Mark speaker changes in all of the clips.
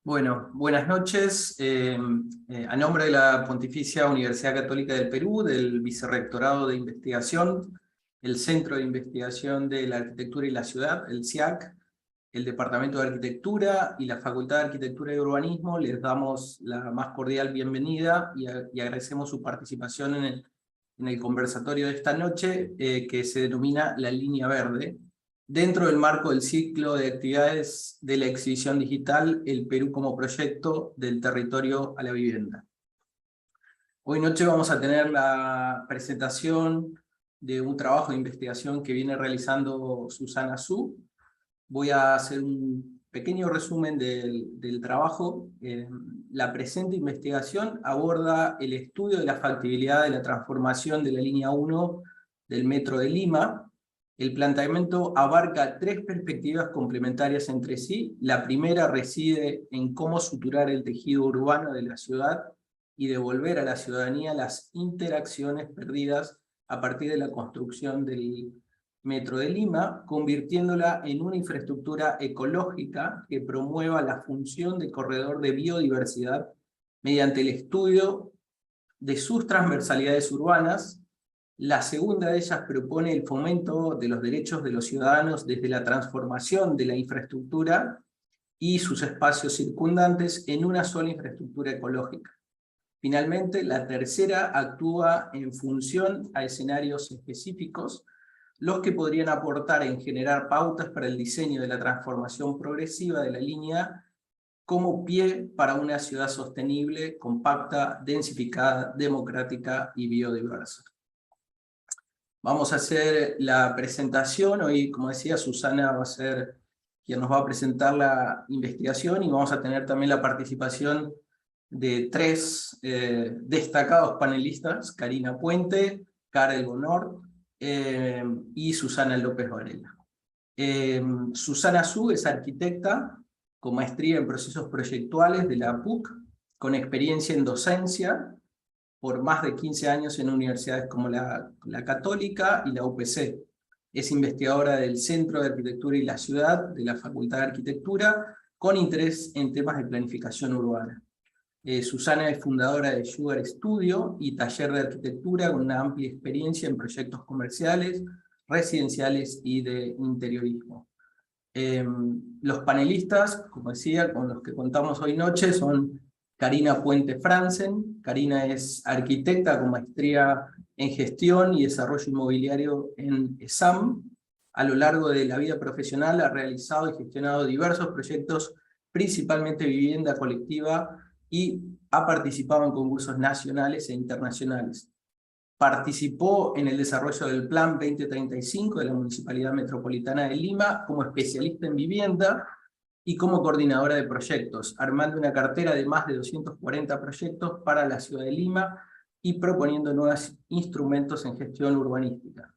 Speaker 1: Bueno, buenas noches. A nombre de la Pontificia Universidad Católica del Perú, del Vicerrectorado de Investigación, el Centro de Investigación de la Arquitectura y la Ciudad, el CIAC, el Departamento de Arquitectura y la Facultad de Arquitectura y Urbanismo, les damos la más cordial bienvenida y agradecemos su participación en el conversatorio de esta noche, que se denomina La Línea Verde, dentro del marco del ciclo de actividades de la exhibición digital El Perú como proyecto del territorio a la vivienda. Hoy noche vamos a tener la presentación de un trabajo de investigación que viene realizando Susana Su. Voy a hacer un pequeño resumen del trabajo. La presente investigación aborda el estudio de la factibilidad de la transformación de la línea 1 del Metro de Lima. El planteamiento abarca tres perspectivas complementarias entre sí. La primera reside en cómo suturar el tejido urbano de la ciudad y devolver a la ciudadanía las interacciones perdidas a partir de la construcción del Metro de Lima, convirtiéndola en una infraestructura ecológica que promueva la función de corredor de biodiversidad mediante el estudio de sus transversalidades urbanas. La segunda de ellas propone el fomento de los derechos de los ciudadanos desde la transformación de la infraestructura y sus espacios circundantes en una sola infraestructura ecológica. Finalmente, la tercera actúa en función a escenarios específicos, los que podrían aportar en generar pautas para el diseño de la transformación progresiva de la línea como pie para una ciudad sostenible, compacta, densificada, democrática y biodiversa. Vamos a hacer la presentación. Hoy, como decía, Susana va a ser quien nos va a presentar la investigación, y vamos a tener también la participación de tres destacados panelistas: Karina Puente, Karel Bonort y Susana López Varela. Susana Su es arquitecta con maestría en procesos proyectuales de la PUC, con experiencia en docencia por más de 15 años en universidades como la Católica y la UPC. Es investigadora del Centro de Arquitectura y la Ciudad de la Facultad de Arquitectura, con interés en temas de planificación urbana. Susana es fundadora de Sugar Studio y taller de arquitectura, con una amplia experiencia en proyectos comerciales, residenciales y de interiorismo. Los panelistas, como decía, con los que contamos hoy noche, son Karina Puente Franzen. Karina es arquitecta con maestría en gestión y desarrollo inmobiliario en ESAM. A lo largo de la vida profesional ha realizado y gestionado diversos proyectos, principalmente vivienda colectiva, y ha participado en concursos nacionales e internacionales. Participó en el desarrollo del Plan 2035 de la Municipalidad Metropolitana de Lima como especialista en vivienda y como coordinadora de proyectos, armando una cartera de más de 240 proyectos para la ciudad de Lima y proponiendo nuevos instrumentos en gestión urbanística.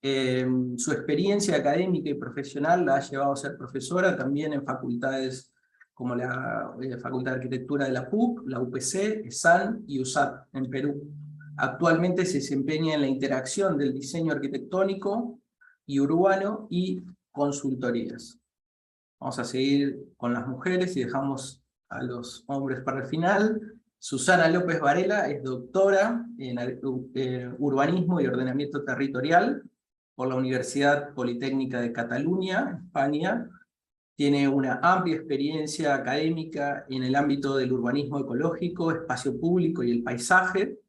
Speaker 1: Su experiencia académica y profesional la ha llevado a ser profesora también en facultades como la Facultad de Arquitectura de la PUC, la UPC, ESAN y USAT en Perú. Actualmente se desempeña en la interacción del diseño arquitectónico y urbano y consultorías. Vamos a seguir con las mujeres y dejamos a los hombres para el final. Susana López Varela es doctora en urbanismo y ordenamiento territorial por la Universidad Politécnica de Cataluña, España. Tiene una amplia experiencia académica en el ámbito del urbanismo ecológico, espacio público y el paisaje.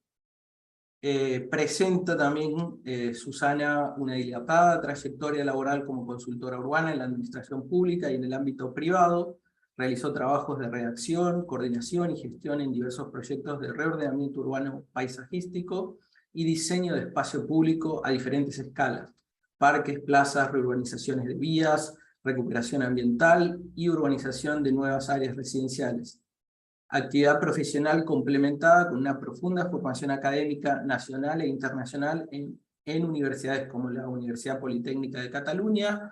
Speaker 1: Presenta también Susana una dilatada trayectoria laboral como consultora urbana en la administración pública y en el ámbito privado. Realizó trabajos de redacción, coordinación y gestión en diversos proyectos de reordenamiento urbano paisajístico y diseño de espacio público a diferentes escalas: parques, plazas, reurbanizaciones de vías, recuperación ambiental y urbanización de nuevas áreas residenciales. Actividad profesional complementada con una profunda formación académica nacional e internacional en universidades como la Universidad Politécnica de Cataluña,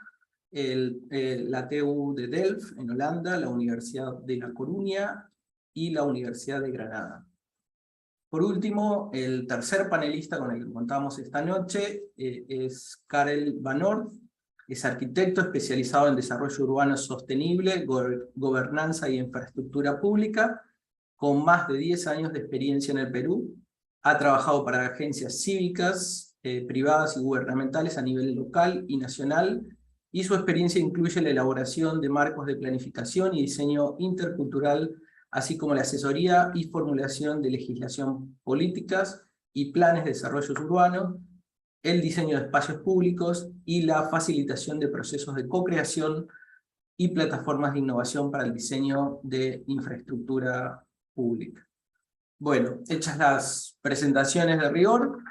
Speaker 1: la TU de Delft en Holanda, la Universidad de La Coruña y la Universidad de Granada. Por último, el tercer panelista con el que contamos esta noche es Karel Bonort. Es arquitecto especializado en desarrollo urbano sostenible, gobernanza y infraestructura pública, con más de 10 años de experiencia en el Perú. Ha trabajado para agencias cívicas, privadas y gubernamentales a nivel local y nacional, y su experiencia incluye la elaboración de marcos de planificación y diseño intercultural, así como la asesoría y formulación de legislación políticas y planes de desarrollo urbano, el diseño de espacios públicos y la facilitación de procesos de co-creación y plataformas de innovación para el diseño de infraestructura pública. Bueno, hechas las presentaciones de rigor,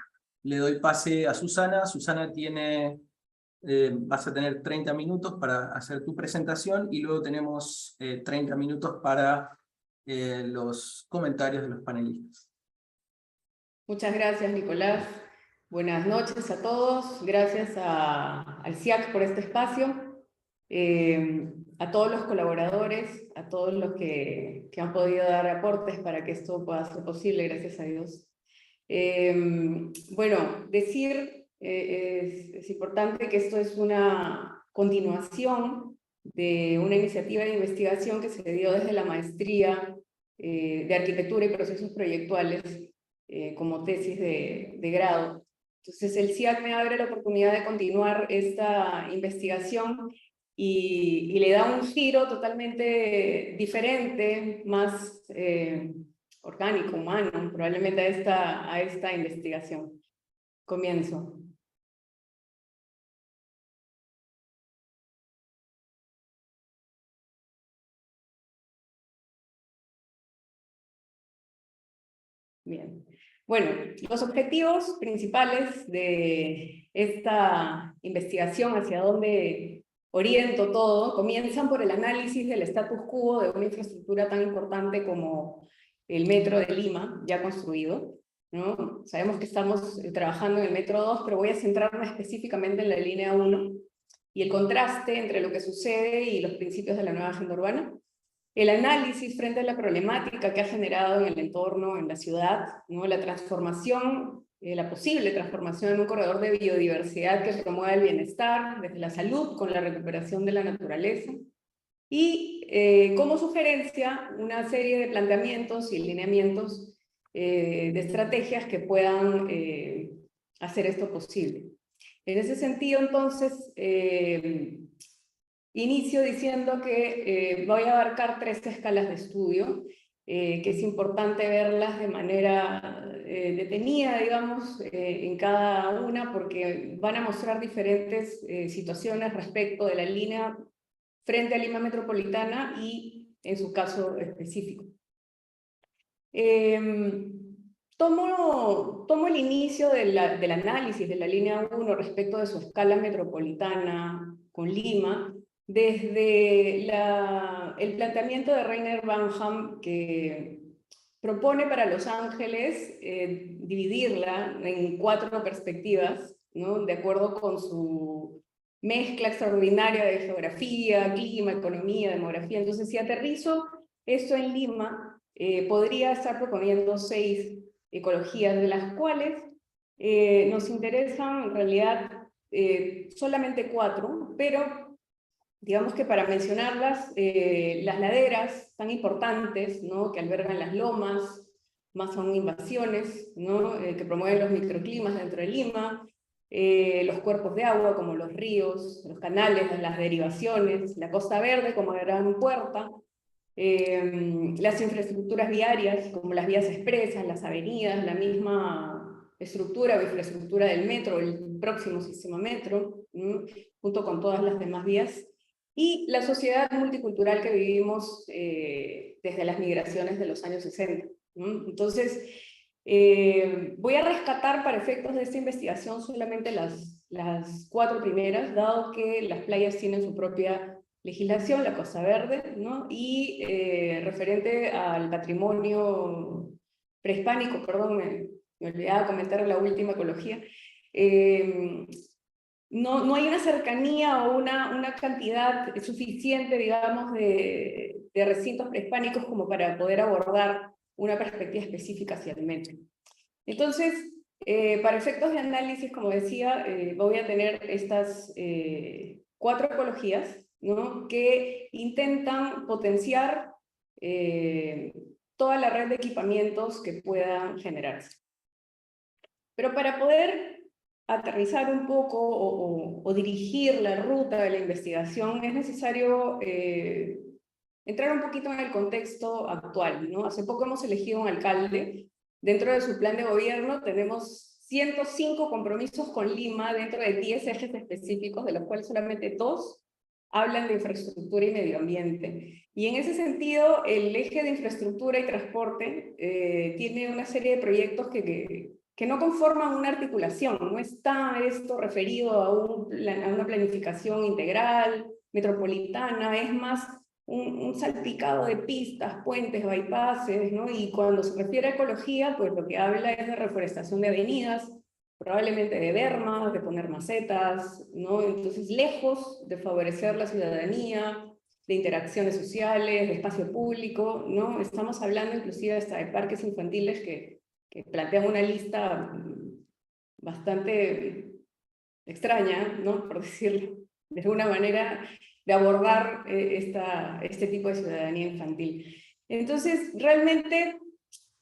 Speaker 1: le doy pase a Susana. Susana, vas a tener 30 minutos para hacer tu presentación y luego tenemos 30 minutos para los comentarios de los panelistas.
Speaker 2: Muchas gracias, Nicolás. Buenas noches a todos. Gracias al CIAC por este espacio. A todos los colaboradores, a todos los que han podido dar aportes para que esto pueda ser posible, gracias a Dios. Bueno, decir, es importante que esto es una continuación de una iniciativa de investigación que se dio desde la maestría de Arquitectura y Procesos Proyectuales como tesis de grado. Entonces el CIAC me abre la oportunidad de continuar esta investigación y le da un giro totalmente diferente, más orgánico, humano, probablemente a esta investigación. Comienzo. Bien. Bueno, los objetivos principales de esta investigación, hacia dónde oriento todo, comienzan por el análisis del status quo de una infraestructura tan importante como el Metro de Lima, ya construido, ¿no? Sabemos que estamos trabajando en el Metro 2, pero voy a centrarme específicamente en la línea 1 y el contraste entre lo que sucede y los principios de la nueva agenda urbana. El análisis frente a la problemática que ha generado en el entorno, en la ciudad, ¿no? La transformación, la posible transformación en un corredor de biodiversidad que promueva el bienestar, desde la salud, con la recuperación de la naturaleza. Y como sugerencia, una serie de planteamientos y lineamientos de estrategias que puedan hacer esto posible. En ese sentido, entonces, inicio diciendo que voy a abarcar 3 escalas de estudio, que es importante verlas de manera detenida, digamos, en cada una, porque van a mostrar diferentes situaciones respecto de la línea frente a Lima Metropolitana y en su caso específico. Tomo el inicio del análisis de la línea 1 respecto de su escala metropolitana con Lima, desde el planteamiento de Rainer Banham, que propone para Los Ángeles dividirla en 4 perspectivas, ¿no? De acuerdo con su mezcla extraordinaria de geografía, clima, economía, demografía. Entonces, si aterrizo esto en Lima, podría estar proponiendo 6 ecologías, de las cuales nos interesan en realidad solamente 4, pero digamos que para mencionarlas, las laderas tan importantes, ¿no? Que albergan las lomas, más aún invasiones, ¿no? Que promueven los microclimas dentro de Lima, los cuerpos de agua como los ríos, los canales, las derivaciones, la Costa Verde como gran puerta, las infraestructuras viarias como las vías expresas, las avenidas, la misma estructura o infraestructura del metro, el próximo sistema metro, junto con todas las demás vías, y la sociedad multicultural que vivimos desde las migraciones de los años 60. Entonces, voy a rescatar para efectos de esta investigación solamente las 4 primeras, dado que las playas tienen su propia legislación, la Costa Verde, ¿no? Y referente al patrimonio prehispánico, perdón, me olvidaba comentar la última ecología, no hay una cercanía o una cantidad suficiente, digamos, de recintos prehispánicos como para poder abordar una perspectiva específica hacia el metro. Entonces, para efectos de análisis, como decía, voy a tener estas 4 ecologías, ¿no? Que intentan potenciar toda la red de equipamientos que puedan generarse. Pero para poder aterrizar un poco o dirigir la ruta de la investigación es necesario entrar un poquito en el contexto actual, ¿no? Hace poco hemos elegido un alcalde. Dentro de su plan de gobierno tenemos 105 compromisos con Lima dentro de 10 ejes específicos, de los cuales solamente 2 hablan de infraestructura y medio ambiente. Y en ese sentido, el eje de infraestructura y transporte tiene una serie de proyectos que no conforman una articulación. No está esto referido a una planificación integral, metropolitana, es más un salpicado de pistas, puentes, bypasses, ¿no? Y cuando se refiere a ecología, pues lo que habla es de reforestación de avenidas, probablemente de bermas, de poner macetas, ¿no? Entonces, lejos de favorecer la ciudadanía, de interacciones sociales, de espacio público, ¿no? Estamos hablando inclusive hasta de parques infantiles que plantean una lista bastante extraña, ¿no? Por decirlo de alguna manera, de abordar este tipo de ciudadanía infantil. Entonces, realmente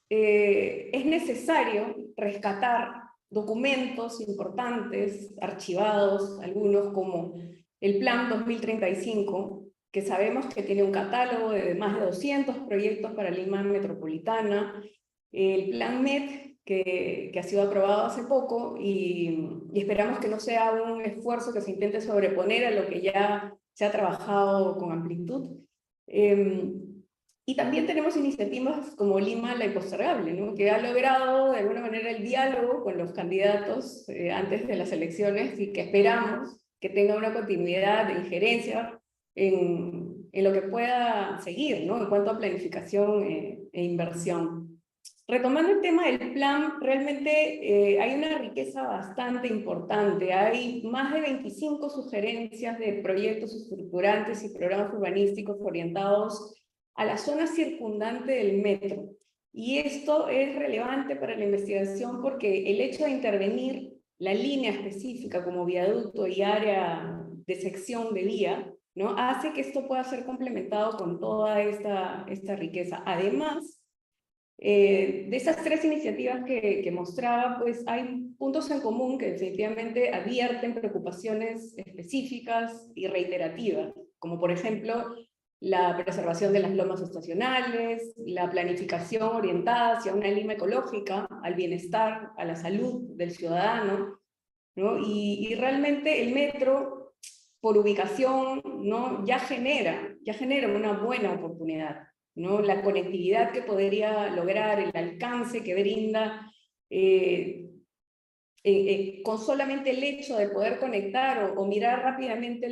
Speaker 2: es necesario rescatar documentos importantes, archivados, algunos como el Plan 2035, que sabemos que tiene un catálogo de más de 200 proyectos para Lima metropolitana, el Plan MET, que ha sido aprobado hace poco y esperamos que no sea un esfuerzo que se intente sobreponer a lo que ya se ha trabajado con amplitud. Y también tenemos iniciativas como Lima la Impostergable, ¿no? Que ha logrado de alguna manera el diálogo con los candidatos antes de las elecciones y que esperamos que tenga una continuidad de injerencia en lo que pueda seguir, ¿no? En cuanto a planificación e inversión. Retomando el tema del plan, realmente hay una riqueza bastante importante. Hay más de 25 sugerencias de proyectos estructurantes y programas urbanísticos orientados a la zona circundante del metro. Y esto es relevante para la investigación porque el hecho de intervenir la línea específica como viaducto y área de sección de vía, ¿no? Hace que esto pueda ser complementado con toda esta riqueza. Además, de esas 3 iniciativas que mostraba, pues hay puntos en común que definitivamente advierten preocupaciones específicas y reiterativas, como por ejemplo la preservación de las lomas estacionales, la planificación orientada hacia una Lima ecológica, al bienestar, a la salud del ciudadano, ¿no? Y realmente el metro, por ubicación, ¿no? ya genera una buena oportunidad, ¿no? La conectividad que podría lograr, el alcance que brinda, con solamente el hecho de poder conectar o mirar rápidamente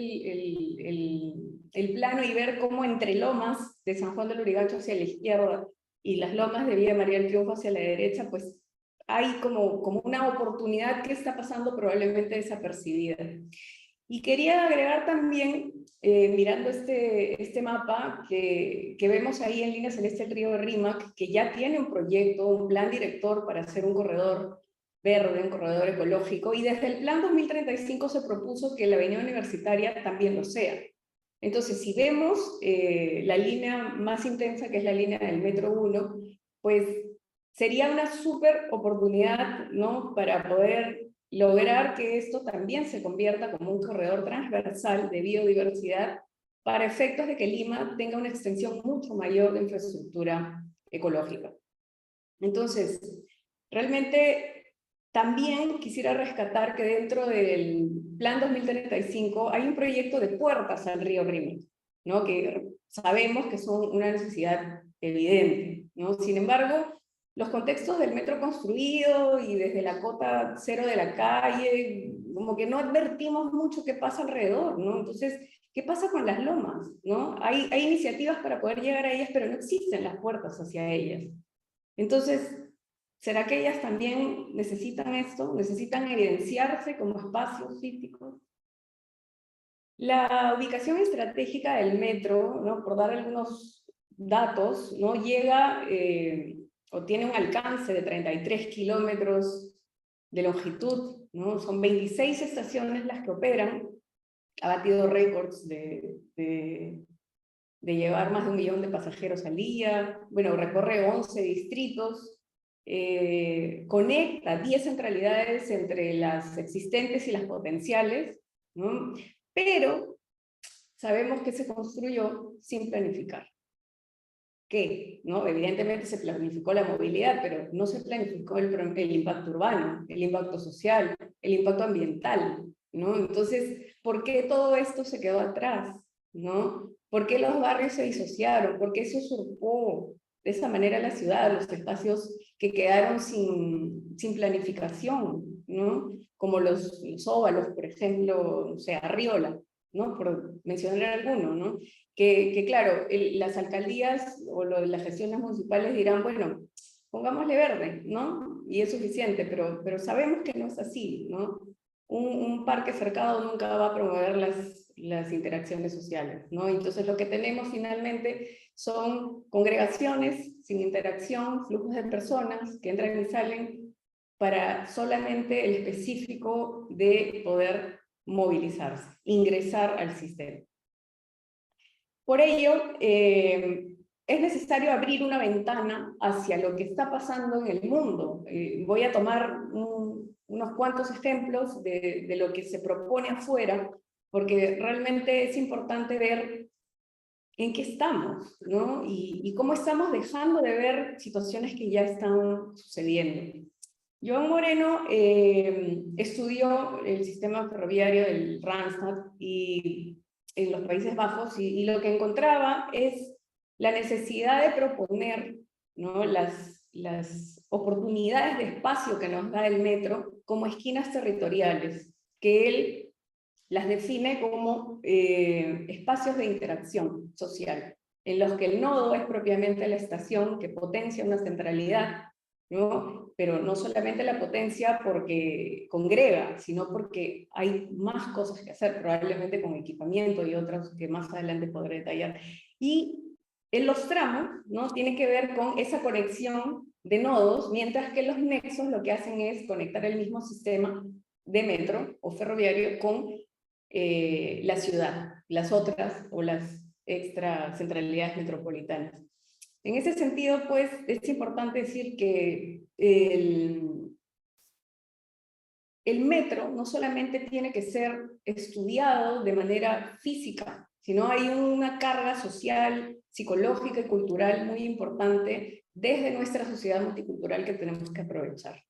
Speaker 2: el plano y ver cómo entre lomas de San Juan del Lurigancho hacia la izquierda y las lomas de Villa María del Triunfo hacia la derecha, pues hay como una oportunidad que está pasando probablemente desapercibida. Y quería agregar también, mirando este mapa que vemos ahí en línea celeste el río de Rímac, que ya tiene un proyecto, un plan director para hacer un corredor verde, un corredor ecológico, y desde el plan 2035 se propuso que la avenida universitaria también lo sea. Entonces, si vemos la línea más intensa, que es la línea del Metro 1, pues sería una súper oportunidad, ¿no? Para poder lograr que esto también se convierta como un corredor transversal de biodiversidad para efectos de que Lima tenga una extensión mucho mayor de infraestructura ecológica. Entonces, realmente también quisiera rescatar que dentro del Plan 2035 hay un proyecto de puertas al río Rímac, ¿no? Que sabemos que son una necesidad evidente, ¿no? Sin embargo, los contextos del metro construido y desde la cota cero de la calle, como que no advertimos mucho qué pasa alrededor, ¿no? Entonces, ¿qué pasa con las lomas, ¿no? Hay iniciativas para poder llegar a ellas, pero no existen las puertas hacia ellas. Entonces, ¿será que ellas también necesitan esto? ¿Necesitan evidenciarse como espacios físicos? La ubicación estratégica del metro, ¿no? Por dar algunos datos, ¿no? Llega o tiene un alcance de 33 kilómetros de longitud, ¿no? Son 26 estaciones las que operan, ha batido récords de llevar más de 1 millón de pasajeros al día, bueno, recorre 11 distritos, conecta 10 centralidades entre las existentes y las potenciales, ¿no? Pero sabemos que se construyó sin planificar. ¿Qué? ¿No? Evidentemente se planificó la movilidad, pero no se planificó el impacto urbano, el impacto social, el impacto ambiental, ¿no? Entonces, ¿por qué todo esto se quedó atrás? ¿No? ¿Por qué los barrios se disociaron? ¿Por qué se usurpó de esa manera la ciudad, los espacios que quedaron sin planificación, ¿no? Como los óvalos, por ejemplo, o sea, Arriola, ¿no? Por mencionar alguno, ¿no? Que claro, las alcaldías o las gestiones municipales dirán, bueno, pongámosle verde, ¿no? Y es suficiente, pero sabemos que no es así, ¿no? Un parque cercado nunca va a promover las interacciones sociales, ¿no? Entonces lo que tenemos finalmente son congregaciones sin interacción, flujos de personas que entran y salen para solamente el específico de poder movilizarse, ingresar al sistema. Por ello, es necesario abrir una ventana hacia lo que está pasando en el mundo. Voy a tomar unos cuantos ejemplos de lo que se propone afuera, porque realmente es importante ver en qué estamos, ¿no? Y cómo estamos dejando de ver situaciones que ya están sucediendo. Joan Moreno estudió el sistema ferroviario del Randstad y en los Países Bajos y lo que encontraba es la necesidad de proponer, ¿no? las oportunidades de espacio que nos da el metro como esquinas territoriales, que él las define como espacios de interacción social, en los que el nodo es propiamente la estación que potencia una centralidad, ¿no? Pero no solamente la potencia porque congrega, sino porque hay más cosas que hacer, probablemente con equipamiento y otras que más adelante podré detallar. Y en los tramos, ¿no? Tiene que ver con esa conexión de nodos, mientras que los nexos lo que hacen es conectar el mismo sistema de metro o ferroviario con la ciudad, las otras o las extra centralidades metropolitanas. En ese sentido, pues, es importante decir que el metro no solamente tiene que ser estudiado de manera física, sino hay una carga social, psicológica y cultural muy importante desde nuestra sociedad multicultural que tenemos que aprovechar.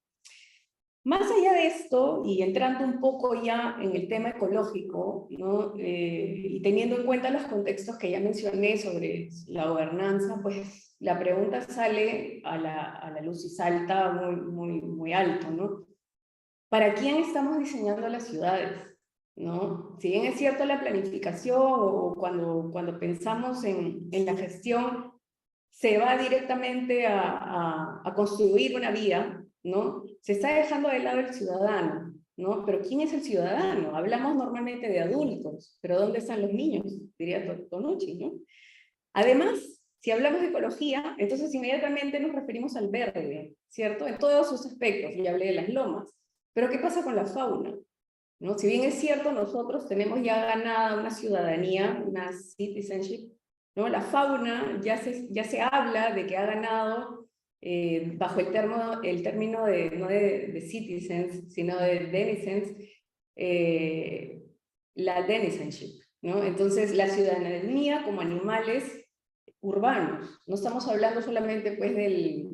Speaker 2: Más allá de esto, y entrando un poco ya en el tema ecológico, ¿no? Y teniendo en cuenta los contextos que ya mencioné sobre la gobernanza, pues la pregunta sale a la luz y salta muy alto, ¿no? ¿Para quién estamos diseñando las ciudades? ¿No? Si bien es cierto la planificación o cuando pensamos en la gestión, se va directamente a construir una vía, ¿no? Se está dejando de lado el ciudadano, ¿no? Pero ¿quién es el ciudadano? Hablamos normalmente de adultos, pero ¿dónde están los niños? Diría Tonucci, ¿no? Además, si hablamos de ecología, entonces inmediatamente nos referimos al verde, ¿cierto? En todos sus aspectos, y hablé de las lomas. Pero ¿qué pasa con la fauna? ¿No? Si bien es cierto, nosotros tenemos ya ganada una ciudadanía, una citizenship, ¿no? La fauna ya se habla de que ha ganado, bajo el término no de citizens, sino de denizens, la denizenship, ¿no? Entonces, la ciudadanía como animales urbanos. No estamos hablando solamente pues, de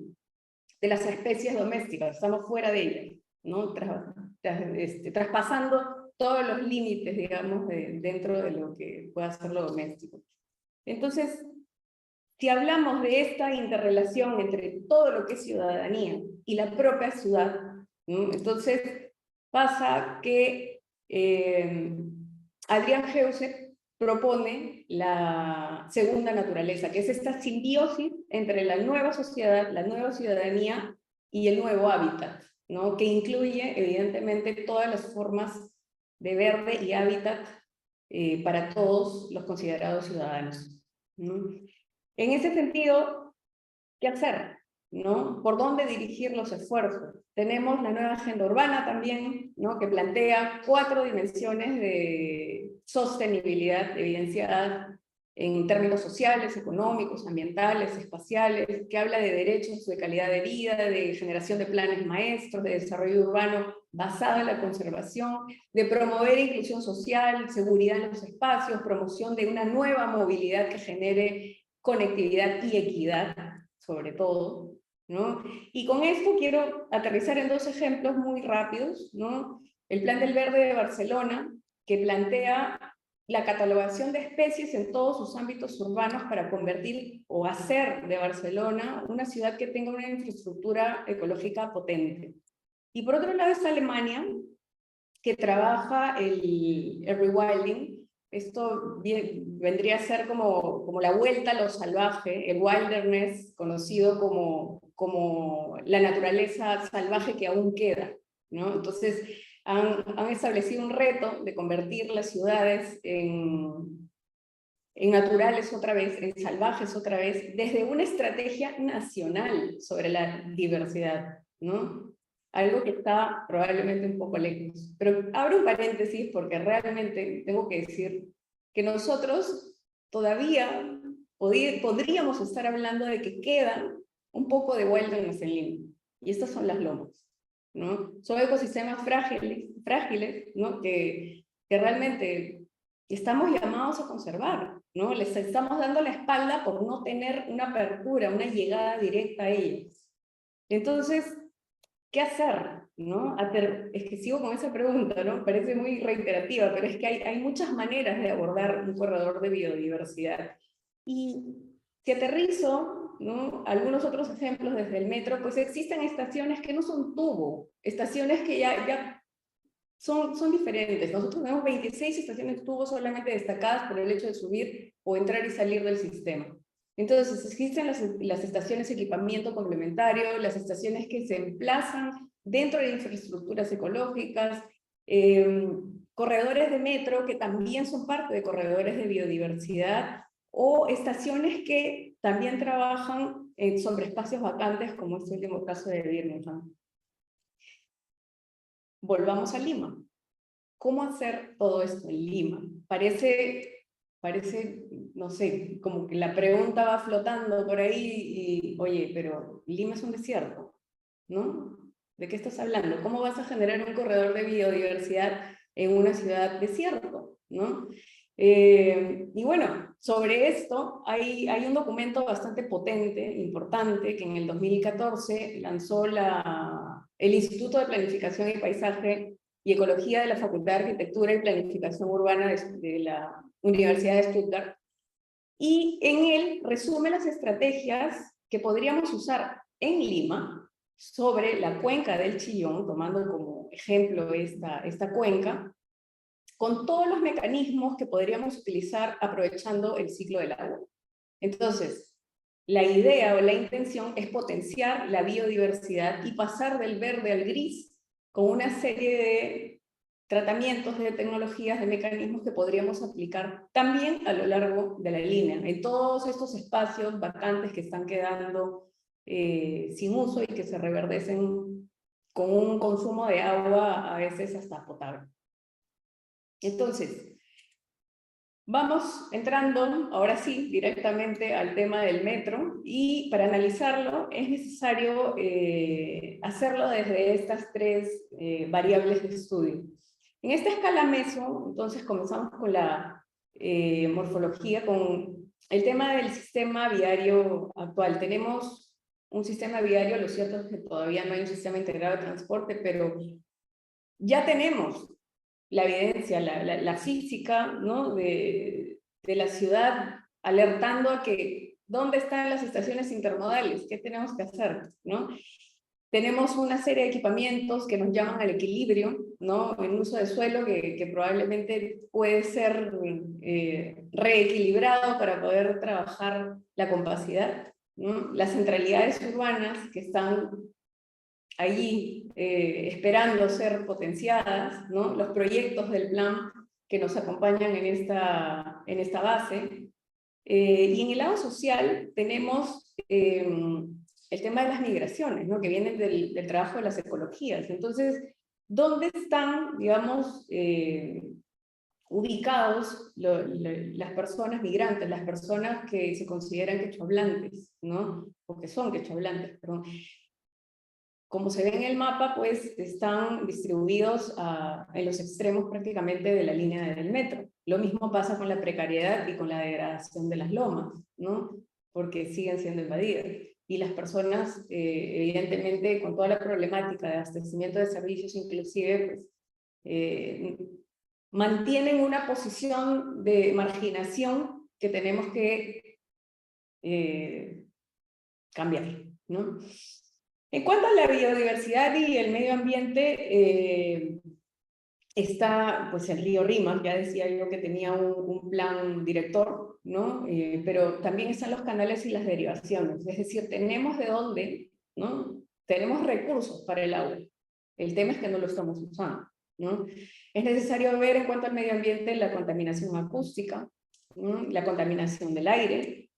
Speaker 2: las especies domésticas, estamos fuera de ellas, ¿no? Traspasando todos los límites, digamos, dentro de lo que pueda ser lo doméstico. Entonces, si hablamos de esta interrelación entre todo lo que es ciudadanía y la propia ciudad, ¿no? Entonces pasa que Adrián Geuze propone la segunda naturaleza, que es esta simbiosis entre la nueva sociedad, la nueva ciudadanía y el nuevo hábitat, ¿no? Que incluye evidentemente todas las formas de verde y hábitat para todos los considerados ciudadanos, ¿no? En ese sentido, ¿qué hacer? ¿no? ¿Por dónde dirigir los esfuerzos? Tenemos la nueva agenda urbana también, ¿no? Que plantea 4 dimensiones de sostenibilidad evidenciadas en términos sociales, económicos, ambientales, espaciales, que habla de derechos de calidad de vida, de generación de planes maestros, de desarrollo urbano basado en la conservación, de promover inclusión social, seguridad en los espacios, promoción de una nueva movilidad que genere conectividad y equidad, sobre todo, ¿no? Y con esto quiero aterrizar en 2 ejemplos muy rápidos, ¿no? El Plan del Verde de Barcelona, que plantea la catalogación de especies en todos sus ámbitos urbanos para convertir o hacer de Barcelona una ciudad que tenga una infraestructura ecológica potente. Y por otro lado está Alemania, que trabaja el rewilding. Esto vendría a ser como la vuelta a lo salvaje, el wilderness, conocido como la naturaleza salvaje que aún queda, ¿no? Entonces, han establecido un reto de convertir las ciudades en naturales otra vez, en salvajes otra vez, desde una estrategia nacional sobre la diversidad, ¿no? Algo que está probablemente un poco lejos. Pero abro un paréntesis porque realmente tengo que decir que nosotros todavía podríamos estar hablando de que queda un poco de wilderness en Lima. Y estas son las lomas, ¿no? Son ecosistemas frágiles, ¿no? Que realmente estamos llamados a conservar, ¿no? Les estamos dando la espalda por no tener una apertura, una llegada directa a ellos. Entonces, ¿qué hacer? ¿No? Es que sigo con esa pregunta, ¿no? Parece muy reiterativa, pero es que hay muchas maneras de abordar un corredor de biodiversidad. Y si aterrizo, ¿no? Algunos otros ejemplos desde el metro, pues existen estaciones que no son tubo, estaciones que ya son diferentes. Nosotros tenemos 26 estaciones tubo solamente destacadas por el hecho de subir o entrar y salir del sistema. Entonces existen las estaciones de equipamiento complementario, las estaciones que se emplazan dentro de infraestructuras ecológicas, corredores de metro que también son parte de corredores de biodiversidad, o estaciones que también trabajan sobre espacios vacantes, como este último caso de Birmingham. Volvamos a Lima. ¿Cómo hacer todo esto en Lima? Parece, no sé, como que la pregunta va flotando por ahí y, oye, pero Lima es un desierto, ¿no? ¿De qué estás hablando? ¿Cómo vas a generar un corredor de biodiversidad en una ciudad desierto, ¿no? Y bueno, sobre esto hay un documento bastante potente, importante, que en el 2014 lanzó el Instituto de Planificación y Paisaje y Ecología de la Facultad de Arquitectura y Planificación Urbana de la Universidad de Stuttgart, y en él resume las estrategias que podríamos usar en Lima sobre la cuenca del Chillón, tomando como ejemplo esta cuenca, con todos los mecanismos que podríamos utilizar aprovechando el ciclo del agua. Entonces, la idea o la intención es potenciar la biodiversidad y pasar del verde al gris con una serie de tratamientos, de tecnologías, de mecanismos que podríamos aplicar también a lo largo de la línea, en todos estos espacios vacantes que están quedando sin uso y que se reverdecen con un consumo de agua a veces hasta potable. Entonces, vamos entrando, ahora sí, directamente al tema del metro, y para analizarlo es necesario hacerlo desde estas 3 variables de estudio. En esta escala meso, entonces comenzamos con la morfología, con el tema del sistema viario actual. Tenemos un sistema viario, lo cierto es que todavía no hay un sistema integrado de transporte, pero ya tenemos la evidencia, la física, ¿no? de la ciudad, alertando a que dónde están las estaciones intermodales, qué tenemos que hacer, ¿no? Tenemos una serie de equipamientos que nos llaman al equilibrio, ¿no? En uso de suelo que probablemente puede ser reequilibrado para poder trabajar la compacidad, ¿no? Las centralidades urbanas que están allí esperando ser potenciadas, ¿no? Los proyectos del plan que nos acompañan en esta base. Y en el lado social tenemos el tema de las migraciones, ¿no? Que vienen del trabajo de las ecologías. Entonces, ¿dónde están, digamos, ubicados las personas migrantes, las personas que se consideran quechohablantes, ¿no? O que son quechohablantes, perdón? Como se ve en el mapa, pues están distribuidos en los extremos prácticamente de la línea del metro. Lo mismo pasa con la precariedad y con la degradación de las lomas, ¿no? Porque siguen siendo invadidas. Y las personas, evidentemente, con toda la problemática de abastecimiento de servicios, inclusive, pues, mantienen una posición de marginación que tenemos que cambiar, ¿no? En cuanto a la biodiversidad y el medio ambiente, está pues el río Rímac, ya decía yo que tenía un plan director, ¿no? Pero también están los canales y las derivaciones, es decir, tenemos de dónde, ¿no? Tenemos recursos para el agua, el tema es que no lo estamos usando, ¿no? Es necesario ver en cuanto al medio ambiente la contaminación acústica, ¿no? La contaminación del aire,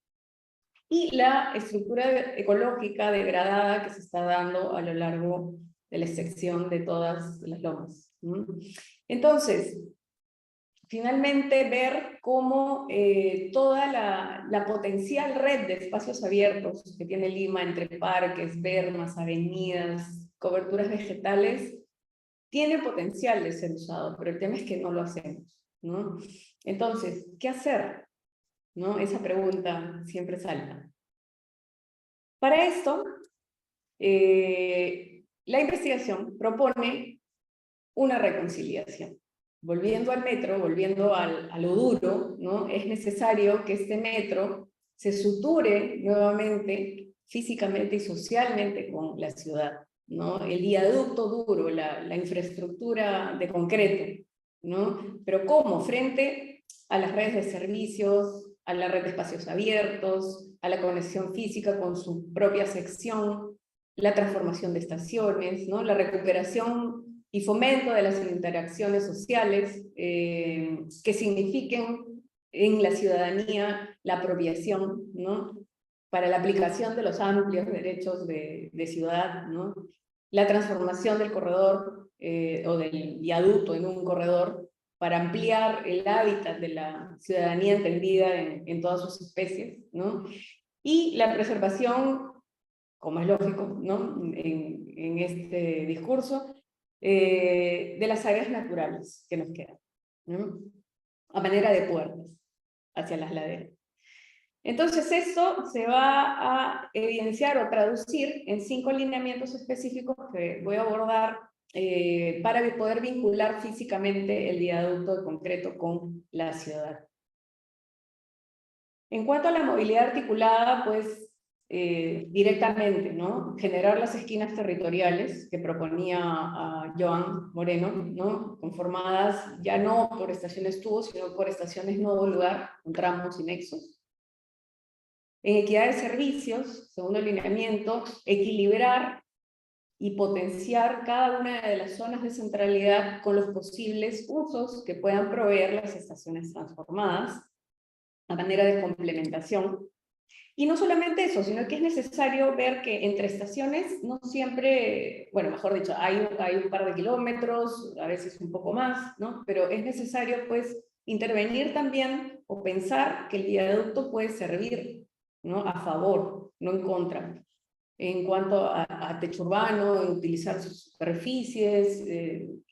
Speaker 2: y la estructura ecológica degradada que se está dando a lo largo de la sección de todas las lomas. Entonces, finalmente ver cómo toda la potencial red de espacios abiertos que tiene Lima entre parques, bermas, avenidas, coberturas vegetales, tiene potencial de ser usado, pero el tema es que no lo hacemos, ¿no? Entonces, ¿qué hacer? ¿No? Esa pregunta siempre salta. Para esto, la investigación propone una reconciliación. Volviendo al metro, volviendo a lo duro, ¿no? Es necesario que este metro se suture nuevamente físicamente y socialmente con la ciudad, ¿no? El viaducto duro, la infraestructura de concreto, ¿no? Pero ¿cómo? Frente a las redes de servicios, a la red de espacios abiertos, a la conexión física con su propia sección, la transformación de estaciones, ¿no? La recuperación y fomento de las interacciones sociales que signifiquen en la ciudadanía la apropiación, ¿no? Para la aplicación de los amplios derechos de ciudad, ¿no? La transformación del corredor o del viaducto en un corredor para ampliar el hábitat de la ciudadanía entendida en todas sus especies, ¿no? Y la preservación, como es lógico, ¿no? En este discurso, de las áreas naturales que nos quedan, ¿no? A manera de puertas hacia las laderas. Entonces esto se va a evidenciar o traducir en 5 lineamientos específicos que voy a abordar para poder vincular físicamente el viaducto de concreto con la ciudad. En cuanto a la movilidad articulada, pues directamente, ¿no? Generar las esquinas territoriales que proponía Joan Moreno, ¿no? Conformadas ya no por estaciones tubo, sino por estaciones nodo lugar, con tramos y nexos. En equidad de servicios, segundo lineamiento, equilibrar y potenciar cada una de las zonas de centralidad con los posibles usos que puedan proveer las estaciones transformadas, a manera de complementación. Y no solamente eso, sino que es necesario ver que entre estaciones no siempre, bueno, mejor dicho, hay un par de kilómetros, a veces un poco más, ¿no? Pero es necesario, pues, intervenir también o pensar que el viaducto puede servir, ¿no? A favor, no en contra. En cuanto a techo urbano, en utilizar sus superficies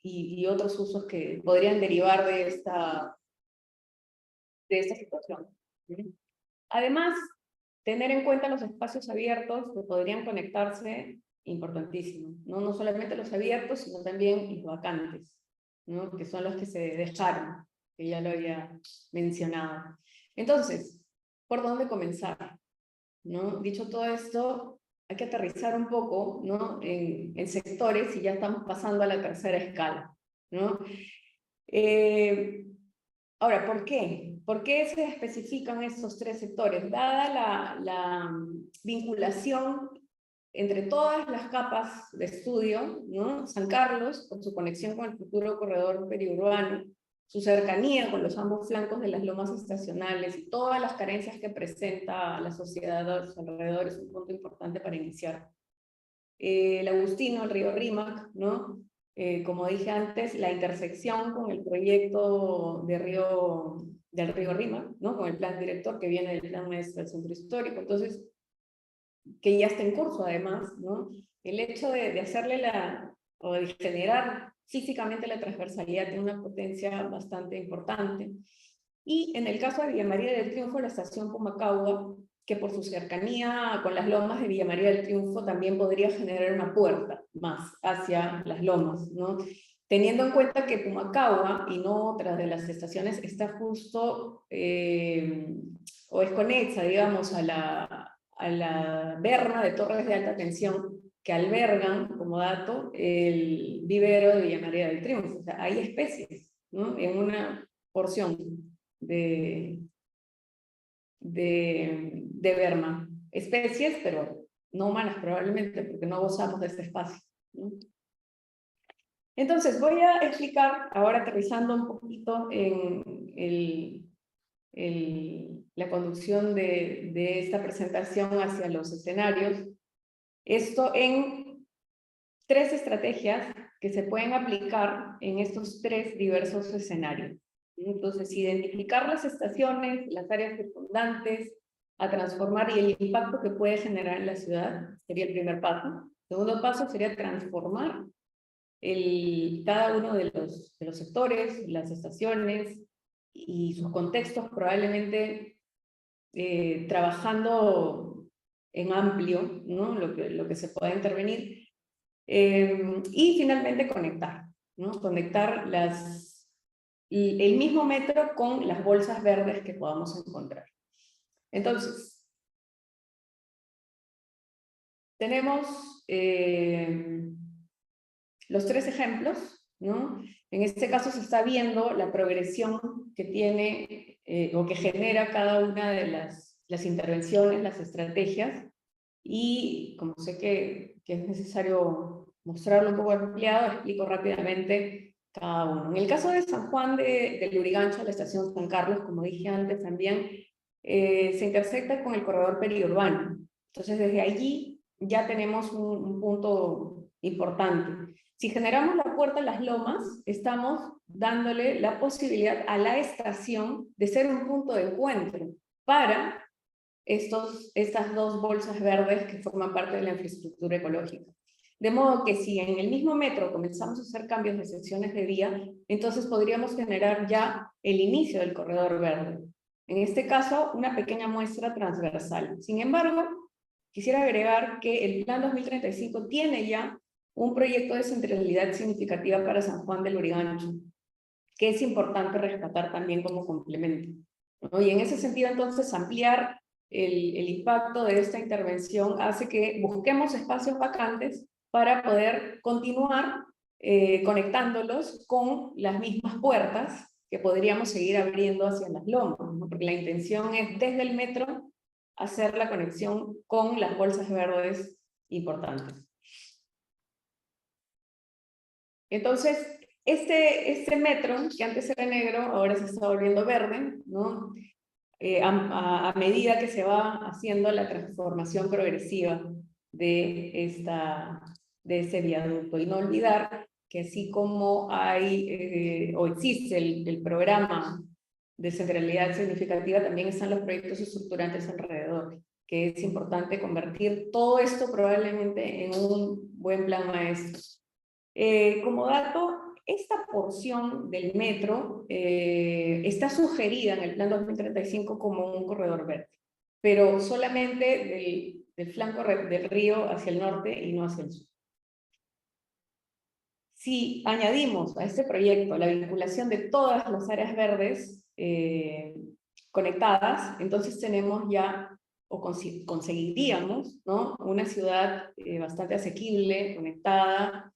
Speaker 2: y otros usos que podrían derivar de esta situación. Además, tener en cuenta los espacios abiertos que podrían conectarse, importantísimo, ¿no? No solamente los abiertos, sino también los vacantes, ¿no? Que son los que se dejaron, que ya lo había mencionado. Entonces, ¿por dónde comenzar? ¿No? Dicho todo esto, hay que aterrizar un poco, ¿no? en sectores y ya estamos pasando a la tercera escala, ¿no? Ahora, ¿por qué? ¿Por qué se especifican estos 3 sectores? Dada la vinculación entre todas las capas de estudio, ¿no? San Carlos, con su conexión con el futuro corredor periurbano, su cercanía con los ambos flancos de las lomas estacionales y todas las carencias que presenta la sociedad a sus alrededor es un punto importante para iniciar. El Agustino, el río Rímac, ¿no? Como dije antes, la intersección con el proyecto del río Rímac, ¿no? Con el plan director que viene del plan maestro del centro histórico, entonces, que ya está en curso además, ¿no? El hecho de hacerle o de generar físicamente la transversalidad tiene una potencia bastante importante. Y en el caso de Villa María del Triunfo, la estación Pumacahua, que por su cercanía con las lomas de Villa María del Triunfo también podría generar una puerta más hacia las lomas, ¿no? Teniendo en cuenta que Pumacahua y no otras de las estaciones está justo o es conexa, digamos, a la berma de torres de alta tensión que albergan, como dato, el vivero de Villa María del Triunfo. O sea, hay especies, ¿no? En una porción de berma. Especies, pero no humanas probablemente, porque no gozamos de este espacio, ¿no? Entonces, voy a explicar, ahora aterrizando un poquito en la conducción de esta presentación hacia los escenarios, esto en 3 estrategias que se pueden aplicar en estos 3 diversos escenarios. Entonces, identificar las estaciones, las áreas circundantes, a transformar y el impacto que puede generar en la ciudad, sería el primer paso. El segundo paso sería transformar cada uno de los sectores, las estaciones y sus contextos, probablemente trabajando en amplio, ¿no? Lo que se pueda intervenir. Y finalmente conectar, ¿no? Conectar el mismo metro con las bolsas verdes que podamos encontrar. Entonces, tenemos los 3 ejemplos, ¿no? En este caso se está viendo la progresión que tiene o que genera cada una de las intervenciones, las estrategias, y como sé que es necesario mostrarlo un poco ampliado, explico rápidamente cada uno. En el caso de San Juan de Lurigancho, la estación San Carlos, como dije antes también, se intersecta con el corredor periurbano. Entonces desde allí ya tenemos un punto importante. Si generamos la puerta a las lomas, estamos dándole la posibilidad a la estación de ser un punto de encuentro para estas 2 bolsas verdes que forman parte de la infraestructura ecológica. De modo que si en el mismo metro comenzamos a hacer cambios de secciones de vía, entonces podríamos generar ya el inicio del corredor verde. En este caso, una pequeña muestra transversal. Sin embargo, quisiera agregar que el Plan 2035 tiene ya un proyecto de centralidad significativa para San Juan del Lurigancho, que es importante rescatar también como complemento, ¿no? Y en ese sentido, entonces, ampliar el impacto de esta intervención hace que busquemos espacios vacantes para poder continuar conectándolos con las mismas puertas que podríamos seguir abriendo hacia las lomas, ¿no? Porque la intención es desde el metro hacer la conexión con las bolsas verdes importantes. Entonces, este metro, que antes era negro, ahora se está volviendo verde, ¿no? A medida que se va haciendo la transformación progresiva de ese viaducto. Y no olvidar que así como hay o existe el programa de centralidad significativa, también están los proyectos estructurantes alrededor, que es importante convertir todo esto probablemente en un buen plan maestro. Como dato, esta porción del metro está sugerida en el Plan 2035 como un corredor verde, pero solamente del flanco del río hacia el norte y no hacia el sur. Si añadimos a este proyecto la vinculación de todas las áreas verdes conectadas, entonces tenemos ya, o conseguiríamos, ¿no? Una ciudad bastante asequible, conectada,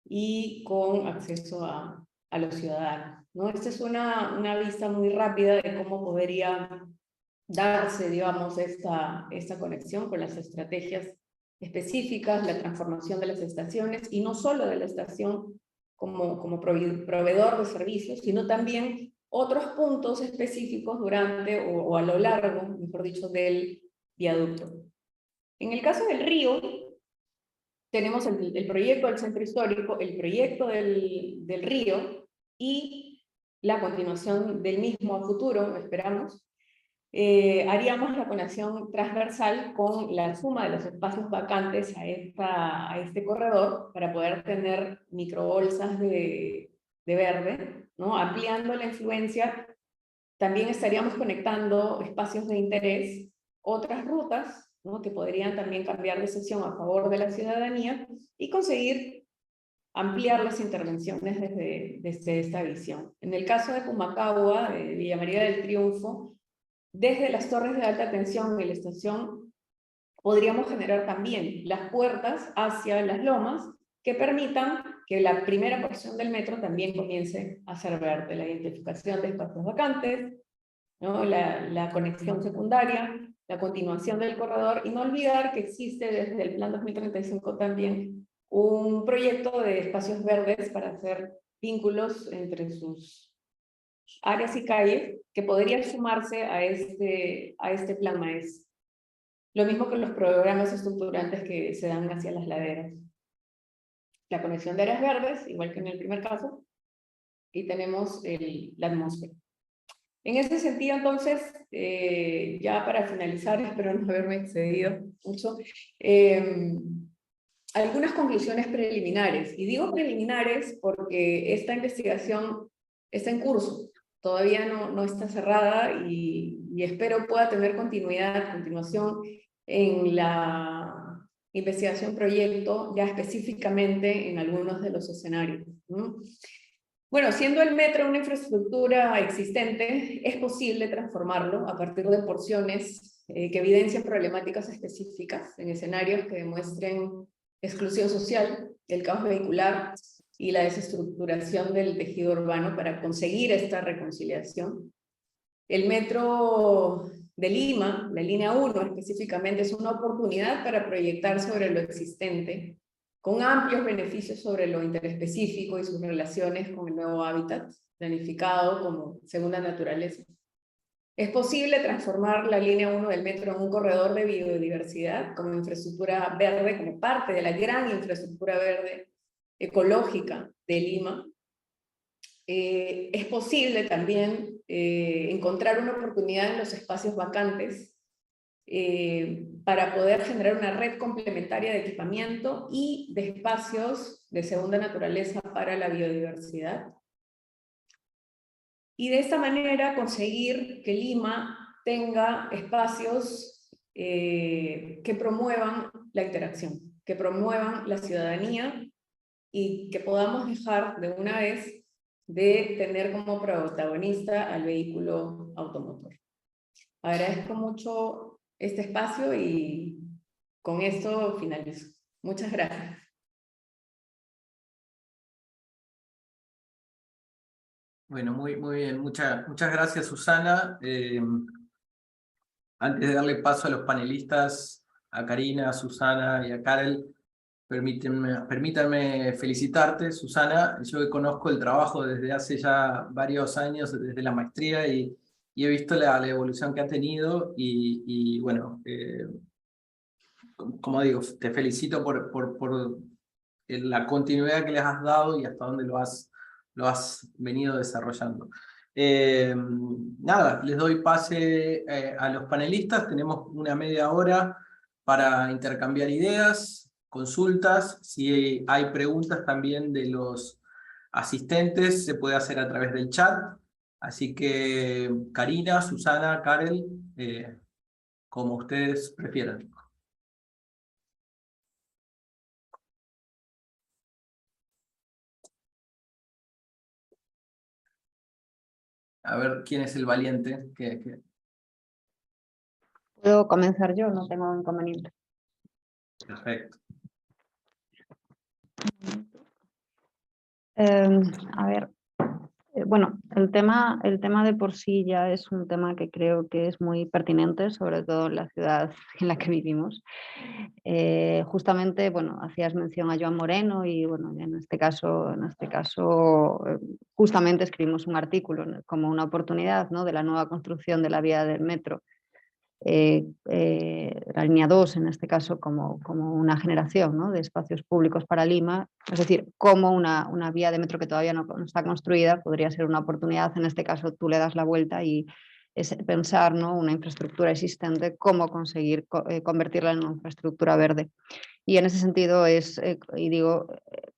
Speaker 2: y con acceso a los ciudadanos, ¿no? Esta es una vista muy rápida de cómo podría darse, digamos, esta conexión con las estrategias específicas, la transformación de las estaciones, y no solo de la estación como proveedor de servicios, sino también otros puntos específicos durante o a lo largo, mejor dicho, del viaducto. En el caso del río, tenemos el proyecto del centro histórico, el proyecto del río y la continuación del mismo a futuro, esperamos. Haríamos la conexión transversal con la suma de los espacios vacantes a este corredor para poder tener microbolsas de verde, ¿no? Ampliando la influencia, también estaríamos conectando espacios de interés, otras rutas, ¿no? Que podrían también cambiar de sección a favor de la ciudadanía y conseguir ampliar las intervenciones desde esta visión. En el caso de Pumacahua, de Villa María del Triunfo, desde las torres de alta tensión y la estación, podríamos generar también las puertas hacia las lomas que permitan que la primera porción del metro también comience a ser verde, la identificación de espacios vacantes, ¿no? La conexión secundaria, la continuación del corredor, y no olvidar que existe desde el Plan 2035 también un proyecto de espacios verdes para hacer vínculos entre sus áreas y calles que podría sumarse a este plan maestro. Lo mismo que los programas estructurantes que se dan hacia las laderas. La conexión de áreas verdes, igual que en el primer caso, y tenemos la atmósfera. En ese sentido, entonces, ya para finalizar, espero no haberme excedido mucho, algunas conclusiones preliminares. Y digo preliminares porque esta investigación está en curso. Todavía no está cerrada y espero pueda tener continuación en la investigación proyecto, ya específicamente en algunos de los escenarios, ¿no? Bueno, siendo el metro una infraestructura existente, es posible transformarlo a partir de porciones que evidencian problemáticas específicas en escenarios que demuestren exclusión social, el caos vehicular y la desestructuración del tejido urbano para conseguir esta reconciliación. El metro de Lima, la línea 1 específicamente, es una oportunidad para proyectar sobre lo existente, con amplios beneficios sobre lo interespecífico y sus relaciones con el nuevo hábitat, planificado como segunda naturaleza. Es posible transformar la línea 1 del metro en un corredor de biodiversidad como infraestructura verde, como parte de la gran infraestructura verde ecológica de Lima. Es posible también encontrar una oportunidad en los espacios vacantes para poder generar una red complementaria de equipamiento y de espacios de segunda naturaleza para la biodiversidad. Y de esta manera conseguir que Lima tenga espacios que promuevan la interacción, que promuevan la ciudadanía y que podamos dejar de una vez de tener como protagonista al vehículo automotor. Agradezco mucho este espacio y con esto finalizo. Muchas gracias.
Speaker 1: Bueno, muy bien. Muchas gracias, Susana. Antes de darle paso a los panelistas, a Karina, a Susana y a Karel, permítanme felicitarte, Susana. Yo que conozco el trabajo desde hace ya varios años, desde la maestría, y he visto la evolución que ha tenido y bueno, como digo, te felicito por la continuidad que les has dado y hasta dónde lo has venido desarrollando. Nada, les doy pase a los panelistas. Tenemos una media hora para intercambiar ideas, consultas. Si hay preguntas también de los asistentes, se puede hacer a través del chat. Así que Karina, Susana, Karel, como ustedes prefieran. A ver quién es el valiente.
Speaker 3: Puedo comenzar yo, no tengo inconveniente.
Speaker 1: Perfecto.
Speaker 3: A ver, bueno, el tema de por sí ya es un tema que creo que es muy pertinente, sobre todo en la ciudad en la que vivimos. Justamente, bueno, hacías mención a Joan Moreno y bueno, en este caso justamente escribimos un artículo, ¿no?, como una oportunidad, ¿no?, de la nueva construcción de la vía del metro, la línea 2 en este caso, como una generación, ¿no?, de espacios públicos para Lima, es decir, como una vía de metro que todavía no está construida podría ser una oportunidad. En este caso tú le das la vuelta y es pensar, ¿no?, una infraestructura existente, cómo conseguir convertirla en una infraestructura verde. Y en ese sentido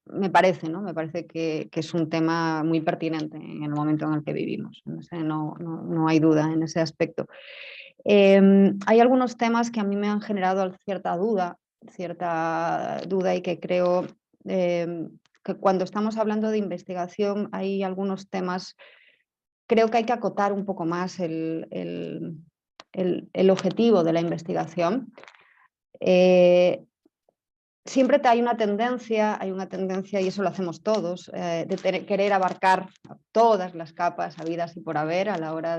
Speaker 3: me parece, ¿no?, me parece que es un tema muy pertinente en el momento en el que vivimos. No hay duda en ese aspecto. Hay algunos temas que a mí me han generado cierta duda y que creo que cuando estamos hablando de investigación hay algunos temas, creo que hay que acotar un poco más el objetivo de la investigación. Siempre hay una tendencia, y eso lo hacemos todos, de querer abarcar todas las capas habidas y por haber a la hora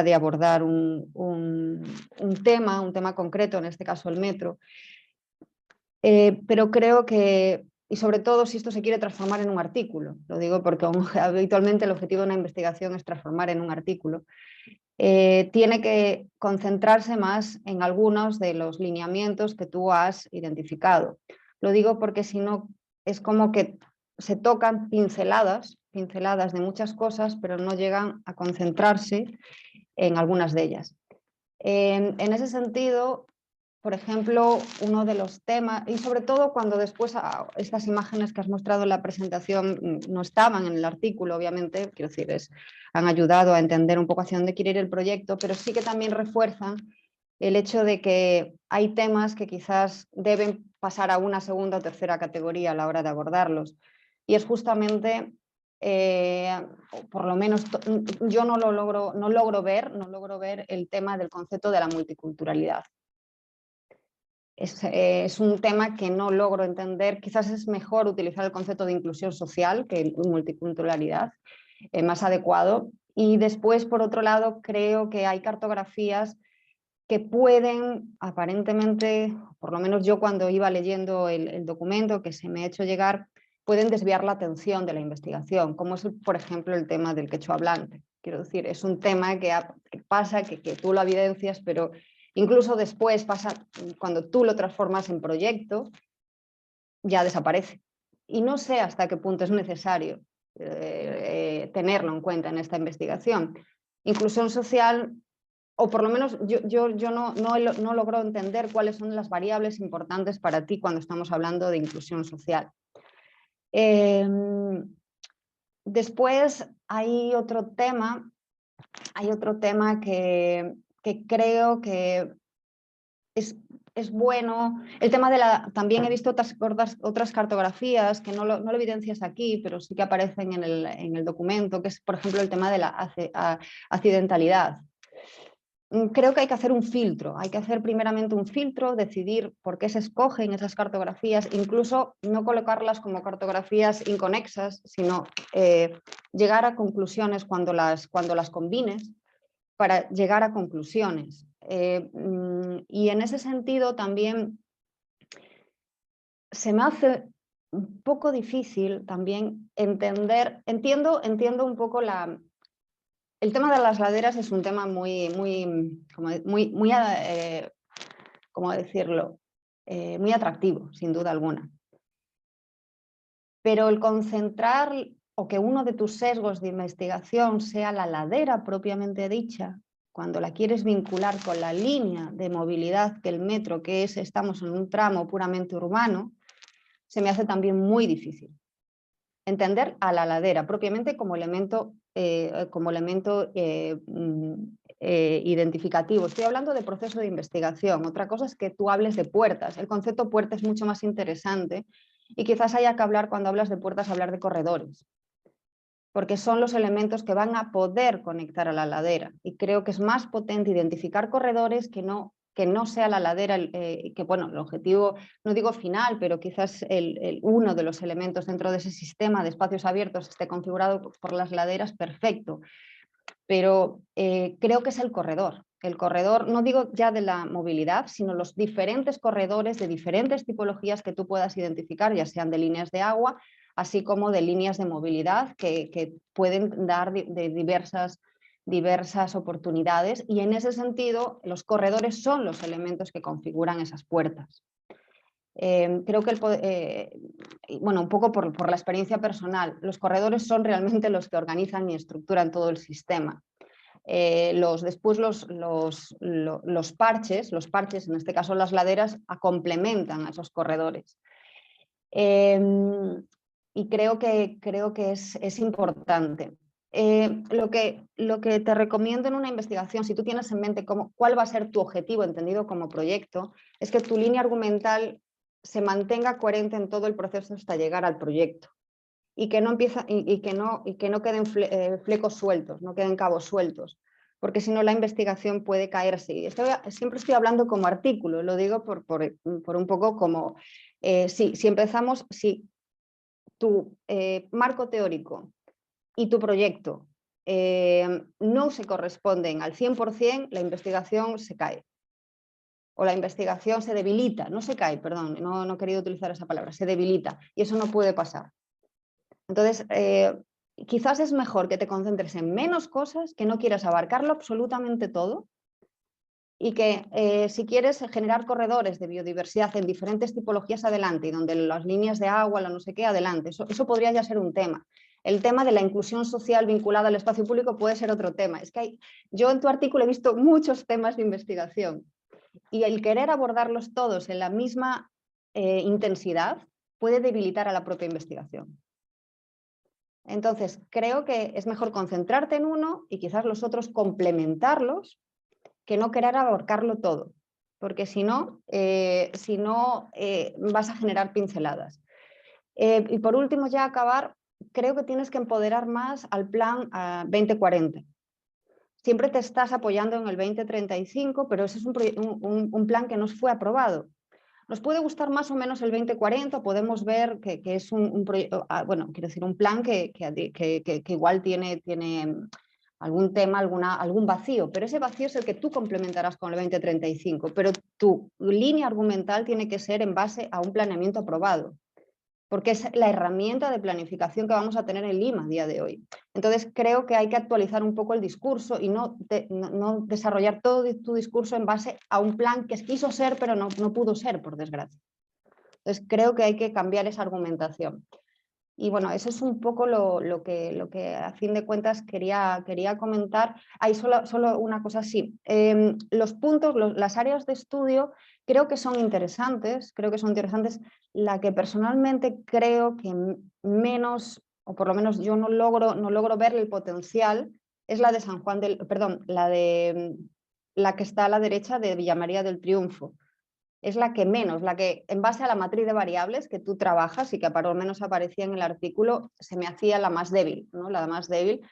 Speaker 3: de abordar un tema concreto, en este caso el metro. Pero creo que, y sobre todo si esto se quiere transformar en un artículo, lo digo porque habitualmente el objetivo de una investigación es transformar en un artículo, tiene que concentrarse más en algunos de los lineamientos que tú has identificado. Lo digo porque si no es como que se tocan pinceladas de muchas cosas, pero no llegan a concentrarse en algunas de ellas. En ese sentido, por ejemplo, uno de los temas, y sobre todo cuando después estas imágenes que has mostrado en la presentación no estaban en el artículo, obviamente, quiero decir, han ayudado a entender un poco hacia dónde quiere ir el proyecto, pero sí que también refuerzan el hecho de que hay temas que quizás deben pasar a una segunda o tercera categoría a la hora de abordarlos. Y es justamente, por lo menos yo no logro ver el tema del concepto de la multiculturalidad. Es un tema que no logro entender. Quizás es mejor utilizar el concepto de inclusión social que multiculturalidad, más adecuado. Y después, por otro lado, creo que hay cartografías que pueden, aparentemente, por lo menos yo cuando iba leyendo el documento que se me ha hecho llegar, pueden desviar la atención de la investigación, como es, por ejemplo, el tema del quechua hablante. Quiero decir, es un tema que pasa, que tú lo evidencias, pero incluso después pasa, cuando tú lo transformas en proyecto, ya desaparece. Y no sé hasta qué punto es necesario tenerlo en cuenta en esta investigación. Inclusión social, o por lo menos yo no logro entender cuáles son las variables importantes para ti cuando estamos hablando de inclusión social. Después hay otro tema que creo que es bueno. El tema también he visto otras cartografías que no lo evidencias aquí, pero sí que aparecen en el documento, que es, por ejemplo, el tema de la accidentalidad. Creo que hay que hacer un filtro, hay que hacer primeramente un filtro, decidir por qué se escogen esas cartografías, incluso no colocarlas como cartografías inconexas, sino llegar a conclusiones cuando las combines para llegar a conclusiones. Y en ese sentido también se me hace un poco difícil también entender, entiendo un poco el tema de las laderas es un tema ¿cómo decirlo? Muy atractivo, sin duda alguna. Pero el concentrar o que uno de tus sesgos de investigación sea la ladera propiamente dicha, cuando la quieres vincular con la línea de movilidad que el metro, que estamos en un tramo puramente urbano, se me hace también muy difícil. Entender a la ladera propiamente como elemento identificativo. Estoy hablando de proceso de investigación. Otra cosa es que tú hables de puertas. El concepto puerta es mucho más interesante y quizás haya que hablar, cuando hablas de puertas, hablar de corredores, porque son los elementos que van a poder conectar a la ladera. Y creo que es más potente identificar corredores que no sea la ladera, que bueno, el objetivo, no digo final, pero quizás uno de los elementos dentro de ese sistema de espacios abiertos esté configurado por las laderas, perfecto. Pero creo que es el corredor. El corredor, no digo ya de la movilidad, sino los diferentes corredores de diferentes tipologías que tú puedas identificar, ya sean de líneas de agua, así como de líneas de movilidad que pueden dar de diversas oportunidades, y en ese sentido los corredores son los elementos que configuran esas puertas. Creo que, bueno, un poco por la experiencia personal, los corredores son realmente los que organizan y estructuran todo el sistema. Después los parches, en este caso las laderas, complementan a esos corredores. Y creo que es importante. Lo que te recomiendo en una investigación, si tú tienes en mente cuál va a ser tu objetivo entendido como proyecto, es que tu línea argumental se mantenga coherente en todo el proceso hasta llegar al proyecto y que no queden flecos sueltos, no queden cabos sueltos, porque si no la investigación puede caerse. Y siempre estoy hablando como artículo, lo digo por un poco como, si empezamos, si tu marco teórico y tu proyecto no se corresponden al 100%, la investigación se cae. O la investigación se debilita, no se cae, perdón, no he querido utilizar esa palabra, se debilita, y eso no puede pasar. Entonces, quizás es mejor que te concentres en menos cosas, que no quieras abarcarlo absolutamente todo, y que si quieres generar corredores de biodiversidad en diferentes tipologías, adelante, y donde las líneas de agua, no sé qué, adelante. Eso podría ya ser un tema. El tema de la inclusión social vinculada al espacio público puede ser otro tema. Es que yo en tu artículo he visto muchos temas de investigación, y el querer abordarlos todos en la misma intensidad puede debilitar a la propia investigación. Entonces, creo que es mejor concentrarte en uno y quizás los otros complementarlos, que no querer abarcarlo todo, porque si no vas a generar pinceladas. Y por último, ya acabar, creo que tienes que empoderar más al plan 2040. Siempre te estás apoyando en el 2035, pero ese es un plan que nos fue aprobado. Nos puede gustar más o menos el 2040, podemos ver que es un proyecto, bueno, quiero decir, un plan que igual tiene algún tema, algún vacío, pero ese vacío es el que tú complementarás con el 2035, pero tu línea argumental tiene que ser en base a un planeamiento aprobado, porque es la herramienta de planificación que vamos a tener en Lima a día de hoy. Entonces creo que hay que actualizar un poco el discurso y no desarrollar todo tu discurso en base a un plan que quiso ser pero no pudo ser, por desgracia. Entonces creo que hay que cambiar esa argumentación. Y bueno, eso es un poco lo que a fin de cuentas quería comentar. Hay solo una cosa así. Los puntos, las áreas de estudio creo que son interesantes. La que personalmente creo que menos, o por lo menos yo no logro ver el potencial, es la de San Juan perdón, la que está a la derecha de Villa María del Triunfo. Es la que menos, la que en base a la matriz de variables que tú trabajas y que por lo menos aparecía en el artículo, se me hacía la más débil, ¿no? La más débil,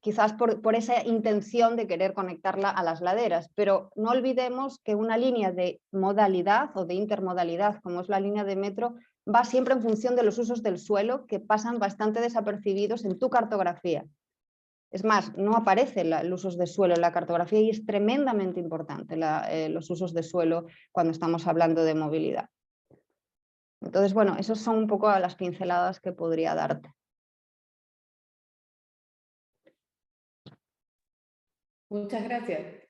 Speaker 3: quizás por esa intención de querer conectarla a las laderas, pero no olvidemos que una línea de modalidad o de intermodalidad, como es la línea de metro, va siempre en función de los usos del suelo, que pasan bastante desapercibidos en tu cartografía. Es más, no aparecen los usos de suelo en la cartografía y es tremendamente importante los usos de suelo cuando estamos hablando de movilidad. Entonces, bueno, esas son un poco las pinceladas que podría darte.
Speaker 2: Muchas gracias.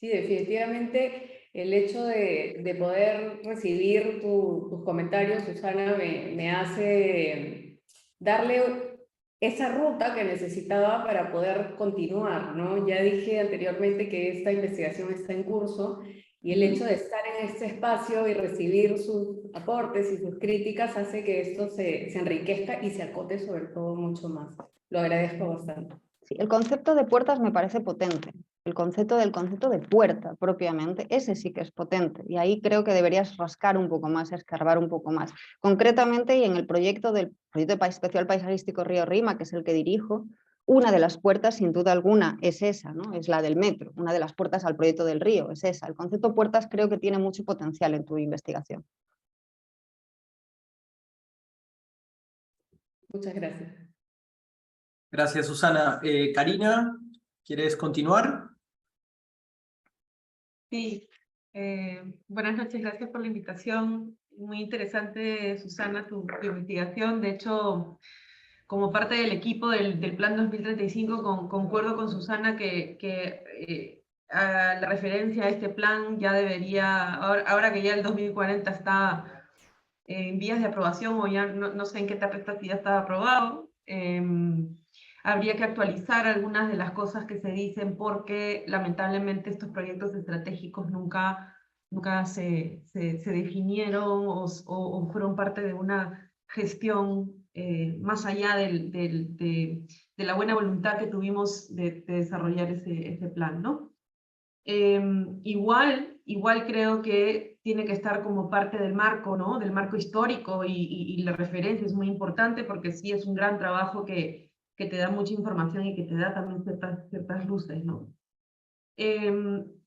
Speaker 2: Sí, definitivamente el hecho de poder recibir tus comentarios, Susana, me hace darle esa ruta que necesitaba para poder continuar, ¿no? Ya dije anteriormente que esta investigación está en curso y el hecho de estar en este espacio y recibir sus aportes y sus críticas hace que esto se enriquezca y se acote sobre todo mucho más. Lo agradezco bastante.
Speaker 3: Sí, el concepto de puertas me parece potente. El concepto de puerta propiamente, ese sí que es potente. Y ahí creo que deberías rascar un poco más, escarbar un poco más. Concretamente, y en el proyecto especial paisajístico Río Rima, que es el que dirijo, una de las puertas, sin duda alguna, es esa, ¿no? Es la del metro. Una de las puertas al proyecto del río es esa. El concepto puertas creo que tiene mucho potencial en tu investigación.
Speaker 2: Muchas gracias.
Speaker 1: Gracias, Susana. Karina, ¿quieres continuar?
Speaker 4: Sí, Buenas noches, gracias por la invitación. Muy interesante, Susana, tu investigación. De hecho, como parte del equipo del Plan 2035, concuerdo con Susana que a la referencia a este plan ya debería, ahora que ya el 2040 está en vías de aprobación, o ya no sé en qué etapa está, si ya está aprobado, habría que actualizar algunas de las cosas que se dicen, porque lamentablemente estos proyectos estratégicos nunca se definieron o fueron parte de una gestión más allá de la buena voluntad que tuvimos de desarrollar ese plan, ¿no? Igual creo que tiene que estar como parte del marco, ¿no? Del marco histórico, y la referencia es muy importante, porque sí es un gran trabajo que te da mucha información y que te da también ciertas luces, ¿no?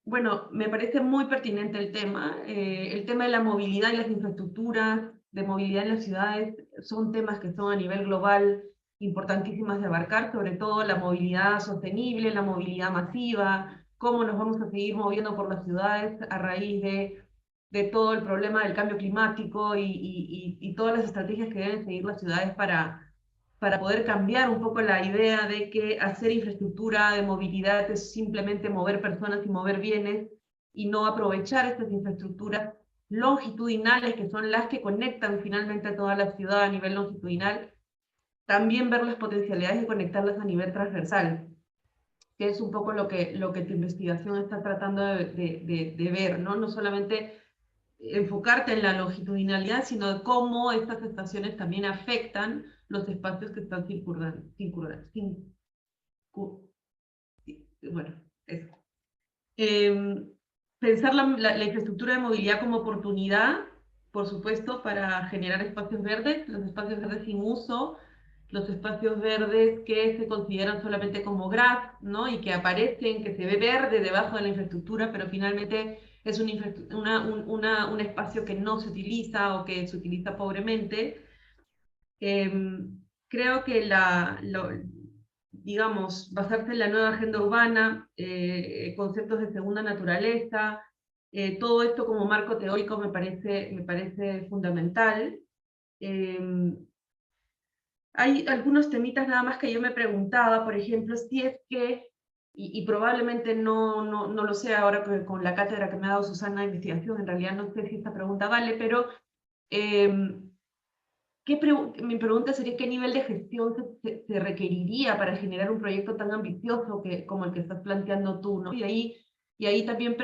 Speaker 4: Bueno, me parece muy pertinente el tema de la movilidad y las infraestructuras de movilidad en las ciudades son temas que son a nivel global importantísimas de abarcar, sobre todo la movilidad sostenible, la movilidad masiva, cómo nos vamos a seguir moviendo por las ciudades a raíz de todo el problema del cambio climático y todas las estrategias que deben seguir las ciudades para poder cambiar un poco la idea de que hacer infraestructura de movilidad es simplemente mover personas y mover bienes, y no aprovechar estas infraestructuras longitudinales, que son las que conectan finalmente a toda la ciudad a nivel longitudinal. También ver las potencialidades de conectarlas a nivel transversal, que es un poco lo que tu investigación está tratando de ver, ¿no? No solamente enfocarte en la longitudinalidad, sino de cómo estas estaciones también afectan los espacios que están bueno, eso. Pensar la infraestructura de movilidad como oportunidad, por supuesto, para generar espacios verdes, los espacios verdes sin uso, los espacios verdes que se consideran solamente como GRAS, ¿no? Y que aparecen, que se ve verde debajo de la infraestructura, pero finalmente es un espacio que no se utiliza, o que se utiliza pobremente. Creo que digamos, basarse en la nueva agenda urbana, conceptos de segunda naturaleza, todo esto como marco teórico me parece fundamental. Hay algunos temitas nada más que yo me preguntaba, por ejemplo, si es que, y probablemente no lo sé ahora con la cátedra que me ha dado Susana de investigación, en realidad no sé si esta pregunta vale, pero mi pregunta sería: ¿qué nivel de gestión se requeriría para generar un proyecto tan ambicioso como el que estás planteando tú, ¿no? Y ahí también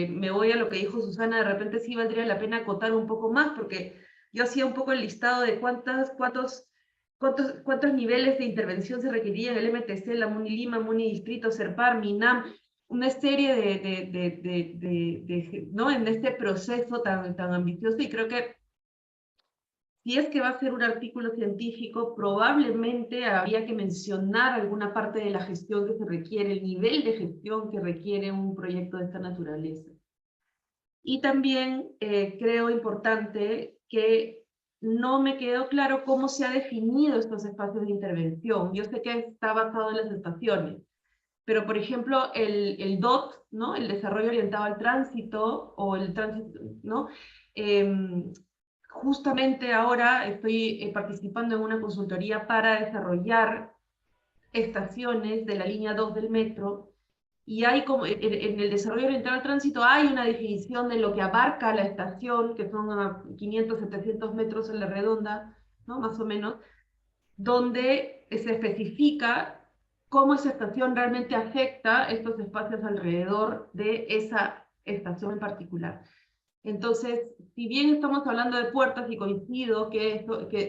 Speaker 4: me voy a lo que dijo Susana, de repente sí valdría la pena acotar un poco más, porque yo hacía un poco el listado de cuántos niveles de intervención se requerirían: el MTC, la MUNI Lima, MUNI Distrito, CERPAR, MINAM, una serie ¿no? En este proceso tan ambicioso. Y creo que si es que va a ser un artículo científico, probablemente habría que mencionar alguna parte de la gestión que se requiere, el nivel de gestión que requiere un proyecto de esta naturaleza. Y también creo importante que no me quedó claro cómo se ha definido estos espacios de intervención. Yo sé que está basado en las estaciones, pero por ejemplo el DOT, ¿no? El desarrollo orientado al tránsito, o el tránsito, ¿no? Justamente ahora estoy participando en una consultoría para desarrollar estaciones de la línea 2 del metro, y hay como, en el desarrollo orientado al tránsito hay una definición de lo que abarca la estación, que son 500, 700 metros en la redonda, ¿no? Más o menos, donde se especifica cómo esa estación realmente afecta estos espacios alrededor de esa estación en particular. Entonces, si bien estamos hablando de puertas, y coincido que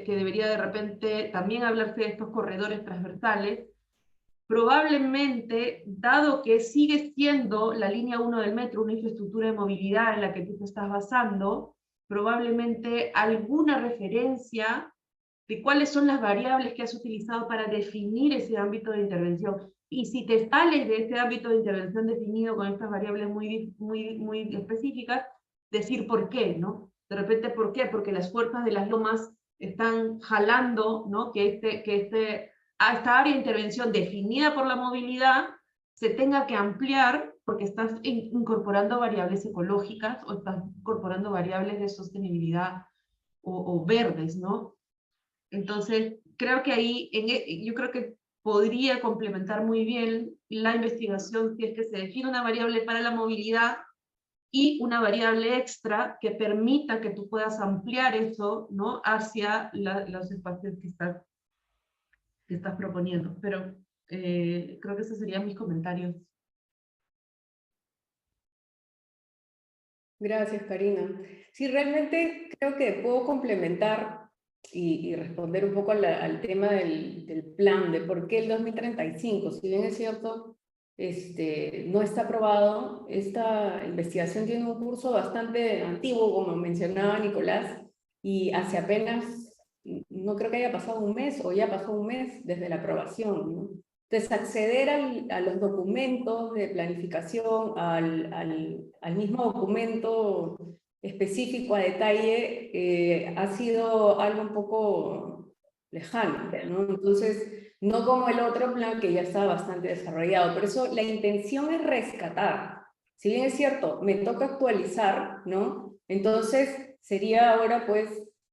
Speaker 4: debería de repente también hablarse de estos corredores transversales, probablemente, dado que sigue siendo la línea 1 del metro una infraestructura de movilidad en la que tú te estás basando, probablemente alguna referencia de cuáles son las variables que has utilizado para definir ese ámbito de intervención. Y si te sales de ese ámbito de intervención definido con estas variables muy específicas, decir por qué, ¿no? De repente, ¿por qué? Porque las fuerzas de las lomas están jalando, ¿no? Que esta área de intervención definida por la movilidad se tenga que ampliar porque estás incorporando variables ecológicas o estás incorporando variables de sostenibilidad o verdes, ¿no? Entonces, creo que ahí, yo creo que podría complementar muy bien la investigación si es que se define una variable para la movilidad y una variable extra que permita que tú puedas ampliar eso, ¿no?, hacia los espacios que estás proponiendo. Pero creo que esos serían mis comentarios.
Speaker 2: Gracias, Karina. Sí, realmente creo que puedo complementar y responder un poco al tema del plan, de por qué el 2035. Si bien es cierto, no está aprobado, esta investigación tiene un curso bastante antiguo, como mencionaba Nicolás, y hace apenas, no creo que haya pasado un mes, o ya pasó un mes desde la aprobación, ¿no? Entonces, acceder a los documentos de planificación, al mismo documento específico a detalle, ha sido algo un poco lejano, ¿no? Entonces, no como el otro plan que ya está bastante desarrollado. Por eso la intención es rescatar. Si bien es cierto, me toca actualizar, ¿no? Entonces, sería ahora pues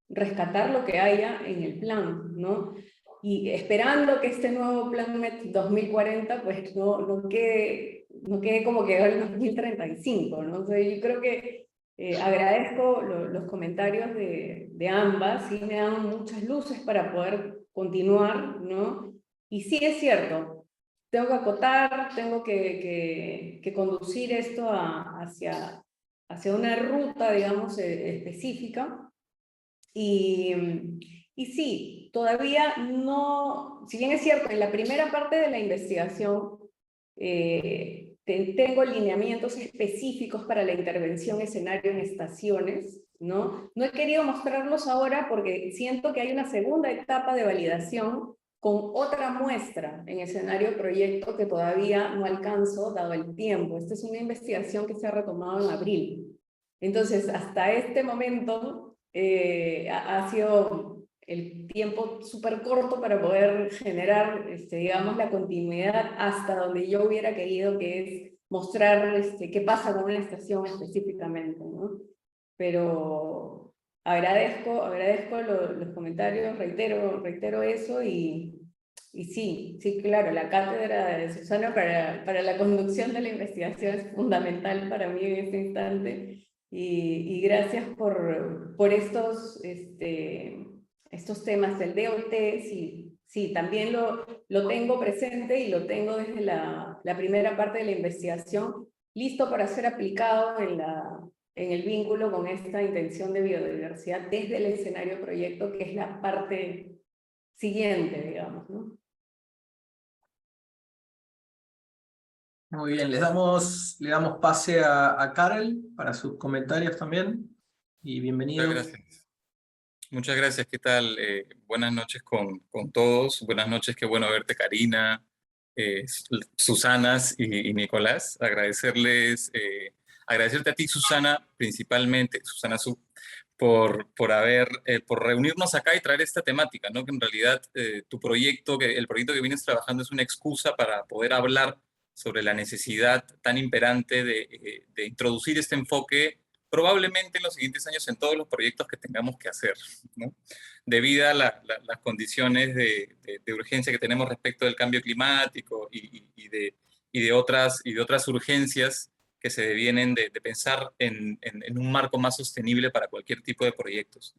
Speaker 2: rescatar lo que haya en el plan, ¿no? Y esperando que este nuevo plan MET 2040 pues no quede como quedó el 2035, ¿no? Entonces yo creo que agradezco los comentarios de ambas, sí me dan muchas luces para poder continuar, ¿no? Y sí es cierto, tengo que acotar, tengo que conducir esto hacia una ruta, digamos, específica. Y sí, todavía no, si bien es cierto, en la primera parte de la investigación tengo lineamientos específicos para la intervención escenario en estaciones, ¿no? No he querido mostrarlos ahora porque siento que hay una segunda etapa de validación con otra muestra en escenario proyecto que todavía no alcanzo dado el tiempo. Esta es una investigación que se ha retomado en abril. Entonces, hasta este momento ha sido el tiempo súper corto para poder generar, digamos, la continuidad hasta donde yo hubiera querido, que es mostrar qué pasa con una estación específicamente, ¿no? Pero agradezco los comentarios, reitero eso y sí, claro, la cátedra de Susana para la conducción de la investigación es fundamental para mí en este instante. Y gracias por estos temas del DOT. Sí, también lo tengo presente y lo tengo desde la primera parte de la investigación, listo para ser aplicado en el vínculo con esta intención de biodiversidad desde el escenario proyecto, que es la parte siguiente, digamos, ¿no?
Speaker 1: Muy bien, le damos pase a Karel para sus comentarios también. Y bienvenido.
Speaker 5: Muchas gracias. Muchas gracias, ¿qué tal? Buenas noches con todos. Buenas noches, qué bueno verte, Karina, Susanas y Nicolás. Agradecerte a ti, Susana, principalmente, Susana Su, por reunirnos acá y traer esta temática, ¿no? Que en realidad el proyecto que vienes trabajando es una excusa para poder hablar sobre la necesidad tan imperante de introducir este enfoque probablemente en los siguientes años en todos los proyectos que tengamos que hacer, ¿no? Debido a las condiciones de urgencia que tenemos respecto del cambio climático y de otras urgencias que se devienen de pensar en un marco más sostenible para cualquier tipo de proyectos.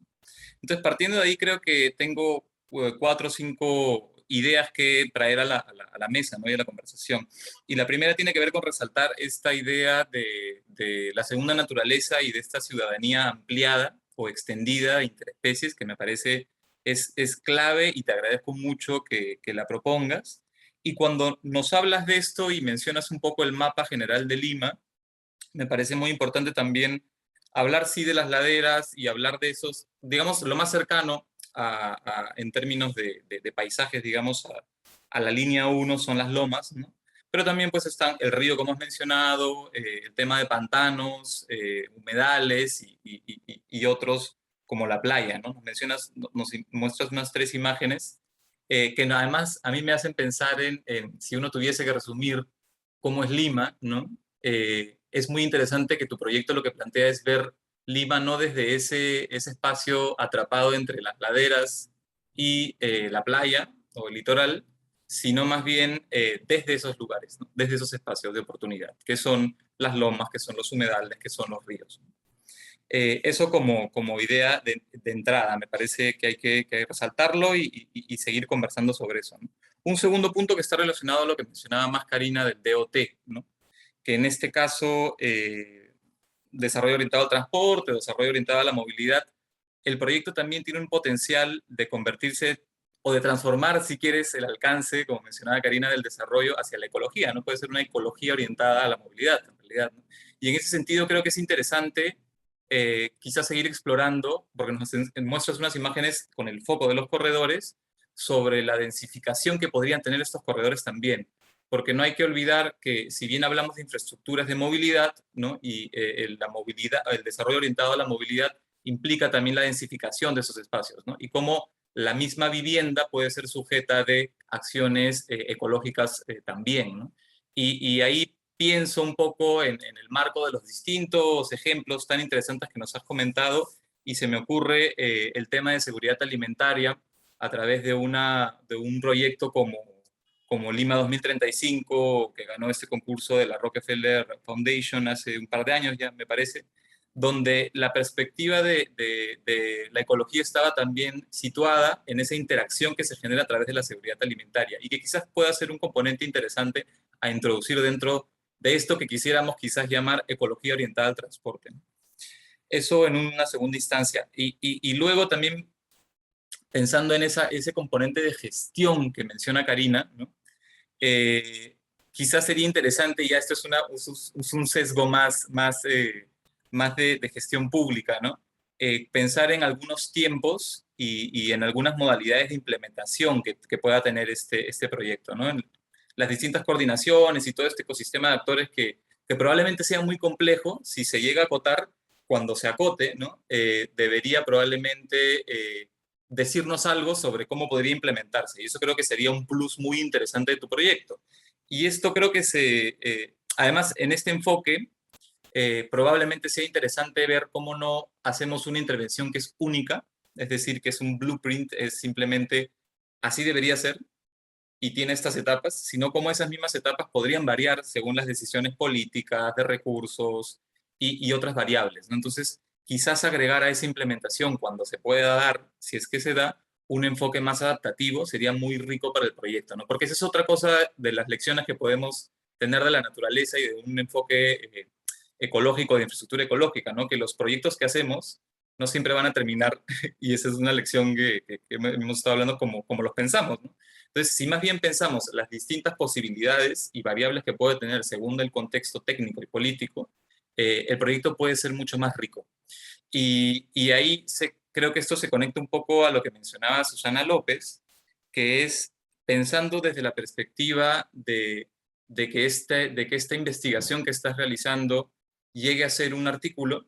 Speaker 5: Entonces, partiendo de ahí, creo que tengo 4 o 5 ideas que traer a la mesa, ¿no? Y a la conversación. Y la primera tiene que ver con resaltar esta idea de la segunda naturaleza y de esta ciudadanía ampliada o extendida interespecies, que me parece es clave y te agradezco mucho que la propongas. Y cuando nos hablas de esto y mencionas un poco el mapa general de Lima, me parece muy importante también hablar, sí, de las laderas y hablar de esos, digamos, lo más cercano en términos de paisajes, digamos, a la línea 1 son las lomas, ¿no? Pero también pues están el río, como has mencionado, el tema de pantanos, humedales y otros como la playa, ¿no? Nos muestras unas 3 imágenes que además a mí me hacen pensar en si uno tuviese que resumir cómo es Lima, ¿no? es muy interesante que tu proyecto lo que plantea es ver Lima no desde ese espacio atrapado entre las laderas y la playa o el litoral, sino más bien desde esos lugares, ¿no? Desde esos espacios de oportunidad, que son las lomas, que son los humedales, que son los ríos. Eso como idea de entrada, me parece que hay que resaltarlo y seguir conversando sobre eso, ¿no? Un segundo punto que está relacionado a lo que mencionaba más Karina del DOT, ¿no? Que en este caso, desarrollo orientado al transporte, desarrollo orientado a la movilidad, el proyecto también tiene un potencial de convertirse o de transformar, si quieres, el alcance, como mencionaba Karina, del desarrollo hacia la ecología, ¿no? Puede ser una ecología orientada a la movilidad, en realidad, ¿no? Y en ese sentido creo que es interesante quizás seguir explorando, porque nos muestras unas imágenes con el foco de los corredores, sobre la densificación que podrían tener estos corredores también. Porque no hay que olvidar que si bien hablamos de infraestructuras de movilidad, ¿no? Y la movilidad, el desarrollo orientado a la movilidad implica también la densificación de esos espacios, ¿no? Y cómo la misma vivienda puede ser sujeta de acciones ecológicas también, ¿no? Y ahí pienso un poco en el marco de los distintos ejemplos tan interesantes que nos has comentado, y se me ocurre el tema de seguridad alimentaria a través de un proyecto como Lima 2035, que ganó este concurso de la Rockefeller Foundation hace un par de años ya, me parece, donde la perspectiva de la ecología estaba también situada en esa interacción que se genera a través de la seguridad alimentaria, y que quizás pueda ser un componente interesante a introducir dentro de esto que quisiéramos quizás llamar ecología orientada al transporte, ¿no? Eso en una segunda instancia. Y luego también pensando en ese componente de gestión que menciona Karina, ¿no? Quizás sería interesante, ya esto es un sesgo más de gestión pública, ¿no? Pensar en algunos tiempos y en algunas modalidades de implementación que pueda tener este proyecto, ¿no? En las distintas coordinaciones y todo este ecosistema de actores que probablemente sea muy complejo si se llega a acotar. Cuando se acote, ¿no? Debería probablemente decirnos algo sobre cómo podría implementarse. Y eso creo que sería un plus muy interesante de tu proyecto. Y esto creo que además, en este enfoque, probablemente sea interesante ver cómo no hacemos una intervención que es única, es decir, que es un blueprint, es simplemente así debería ser y tiene estas etapas, sino cómo esas mismas etapas podrían variar según las decisiones políticas, de recursos y otras variables, ¿no? Entonces, quizás agregar a esa implementación cuando se pueda dar, si es que se da, un enfoque más adaptativo sería muy rico para el proyecto, ¿no? Porque esa es otra cosa de las lecciones que podemos tener de la naturaleza y de un enfoque ecológico, de infraestructura ecológica, ¿no? Que los proyectos que hacemos no siempre van a terminar, y esa es una lección que hemos estado hablando como los pensamos, ¿no? Entonces, si más bien pensamos las distintas posibilidades y variables que puede tener según el contexto técnico y político, el proyecto puede ser mucho más rico. Y ahí creo que esto se conecta un poco a lo que mencionaba Susana López, que es pensando desde la perspectiva de que esta investigación que estás realizando llegue a ser un artículo,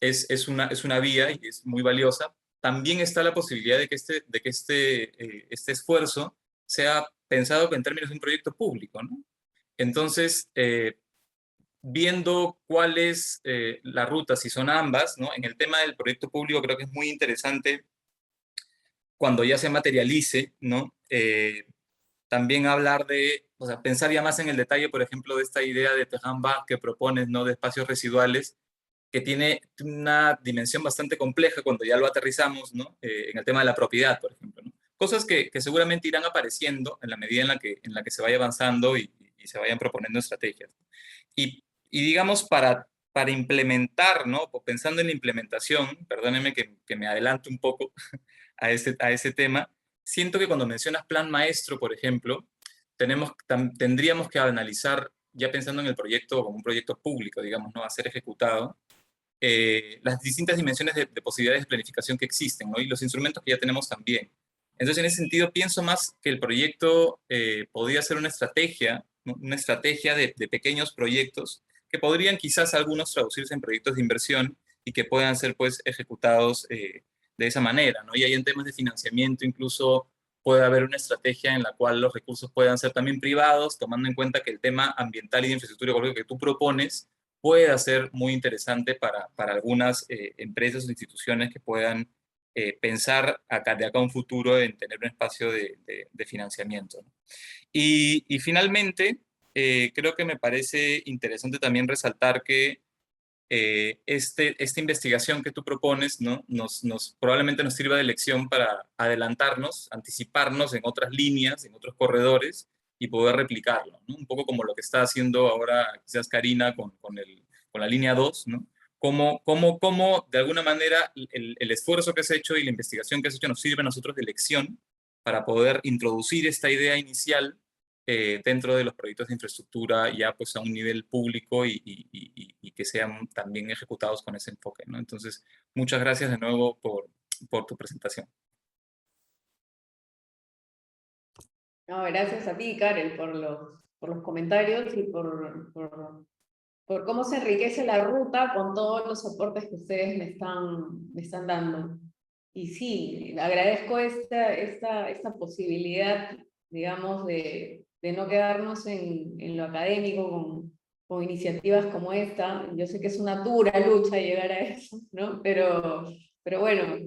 Speaker 5: es una vía y es muy valiosa. También está la posibilidad de que este esfuerzo sea pensado en términos de un proyecto público, ¿no? Entonces, viendo cuál es la ruta, si son ambas, ¿no? En el tema del proyecto público creo que es muy interesante cuando ya se materialice, ¿no? También hablar o sea, pensar ya más en el detalle, por ejemplo, de esta idea de Tejamba que propones, ¿no? De espacios residuales, que tiene una dimensión bastante compleja cuando ya lo aterrizamos, ¿no? En el tema de la propiedad, por ejemplo, ¿no? Cosas que seguramente irán apareciendo en la medida en la que se vaya avanzando y se vayan proponiendo estrategias. Y digamos, para implementar, ¿no? Pensando en la implementación, perdónenme que me adelante un poco a ese tema, siento que cuando mencionas plan maestro, por ejemplo, tendríamos que analizar, ya pensando en el proyecto como un proyecto público, digamos, ¿no? A ser ejecutado, las distintas dimensiones de posibilidades de planificación que existen, ¿no? Y los instrumentos que ya tenemos también. Entonces, en ese sentido, pienso más que el proyecto podría ser una estrategia, ¿no? Una estrategia de pequeños proyectos que podrían quizás algunos traducirse en proyectos de inversión y que puedan ser pues ejecutados de esa manera, ¿no? Y hay en temas de financiamiento incluso puede haber una estrategia en la cual los recursos puedan ser también privados, tomando en cuenta que el tema ambiental y de infraestructura ecológica que tú propones puede ser muy interesante para algunas empresas o instituciones que puedan pensar de acá a un futuro en tener un espacio de financiamiento, ¿no? Y finalmente, creo que me parece interesante también resaltar que esta investigación que tú propones, ¿no? Probablemente nos sirva de lección para adelantarnos, anticiparnos en otras líneas, en otros corredores, y poder replicarlo, ¿no? Un poco como lo que está haciendo ahora quizás Karina con la línea 2, ¿no? Cómo de alguna manera el esfuerzo que has hecho y la investigación que has hecho nos sirve a nosotros de lección para poder introducir esta idea inicial dentro de los proyectos de infraestructura ya pues a un nivel público y que sean también ejecutados con ese enfoque, ¿no? Entonces, muchas gracias de nuevo por tu presentación.
Speaker 2: No, gracias a ti, Karel, por los comentarios y por cómo se enriquece la ruta con todos los aportes que ustedes me están dando. Y sí, agradezco esta posibilidad, digamos, de no quedarnos en lo académico con iniciativas como esta. Yo sé que es una dura lucha llegar a eso, ¿no? Pero bueno,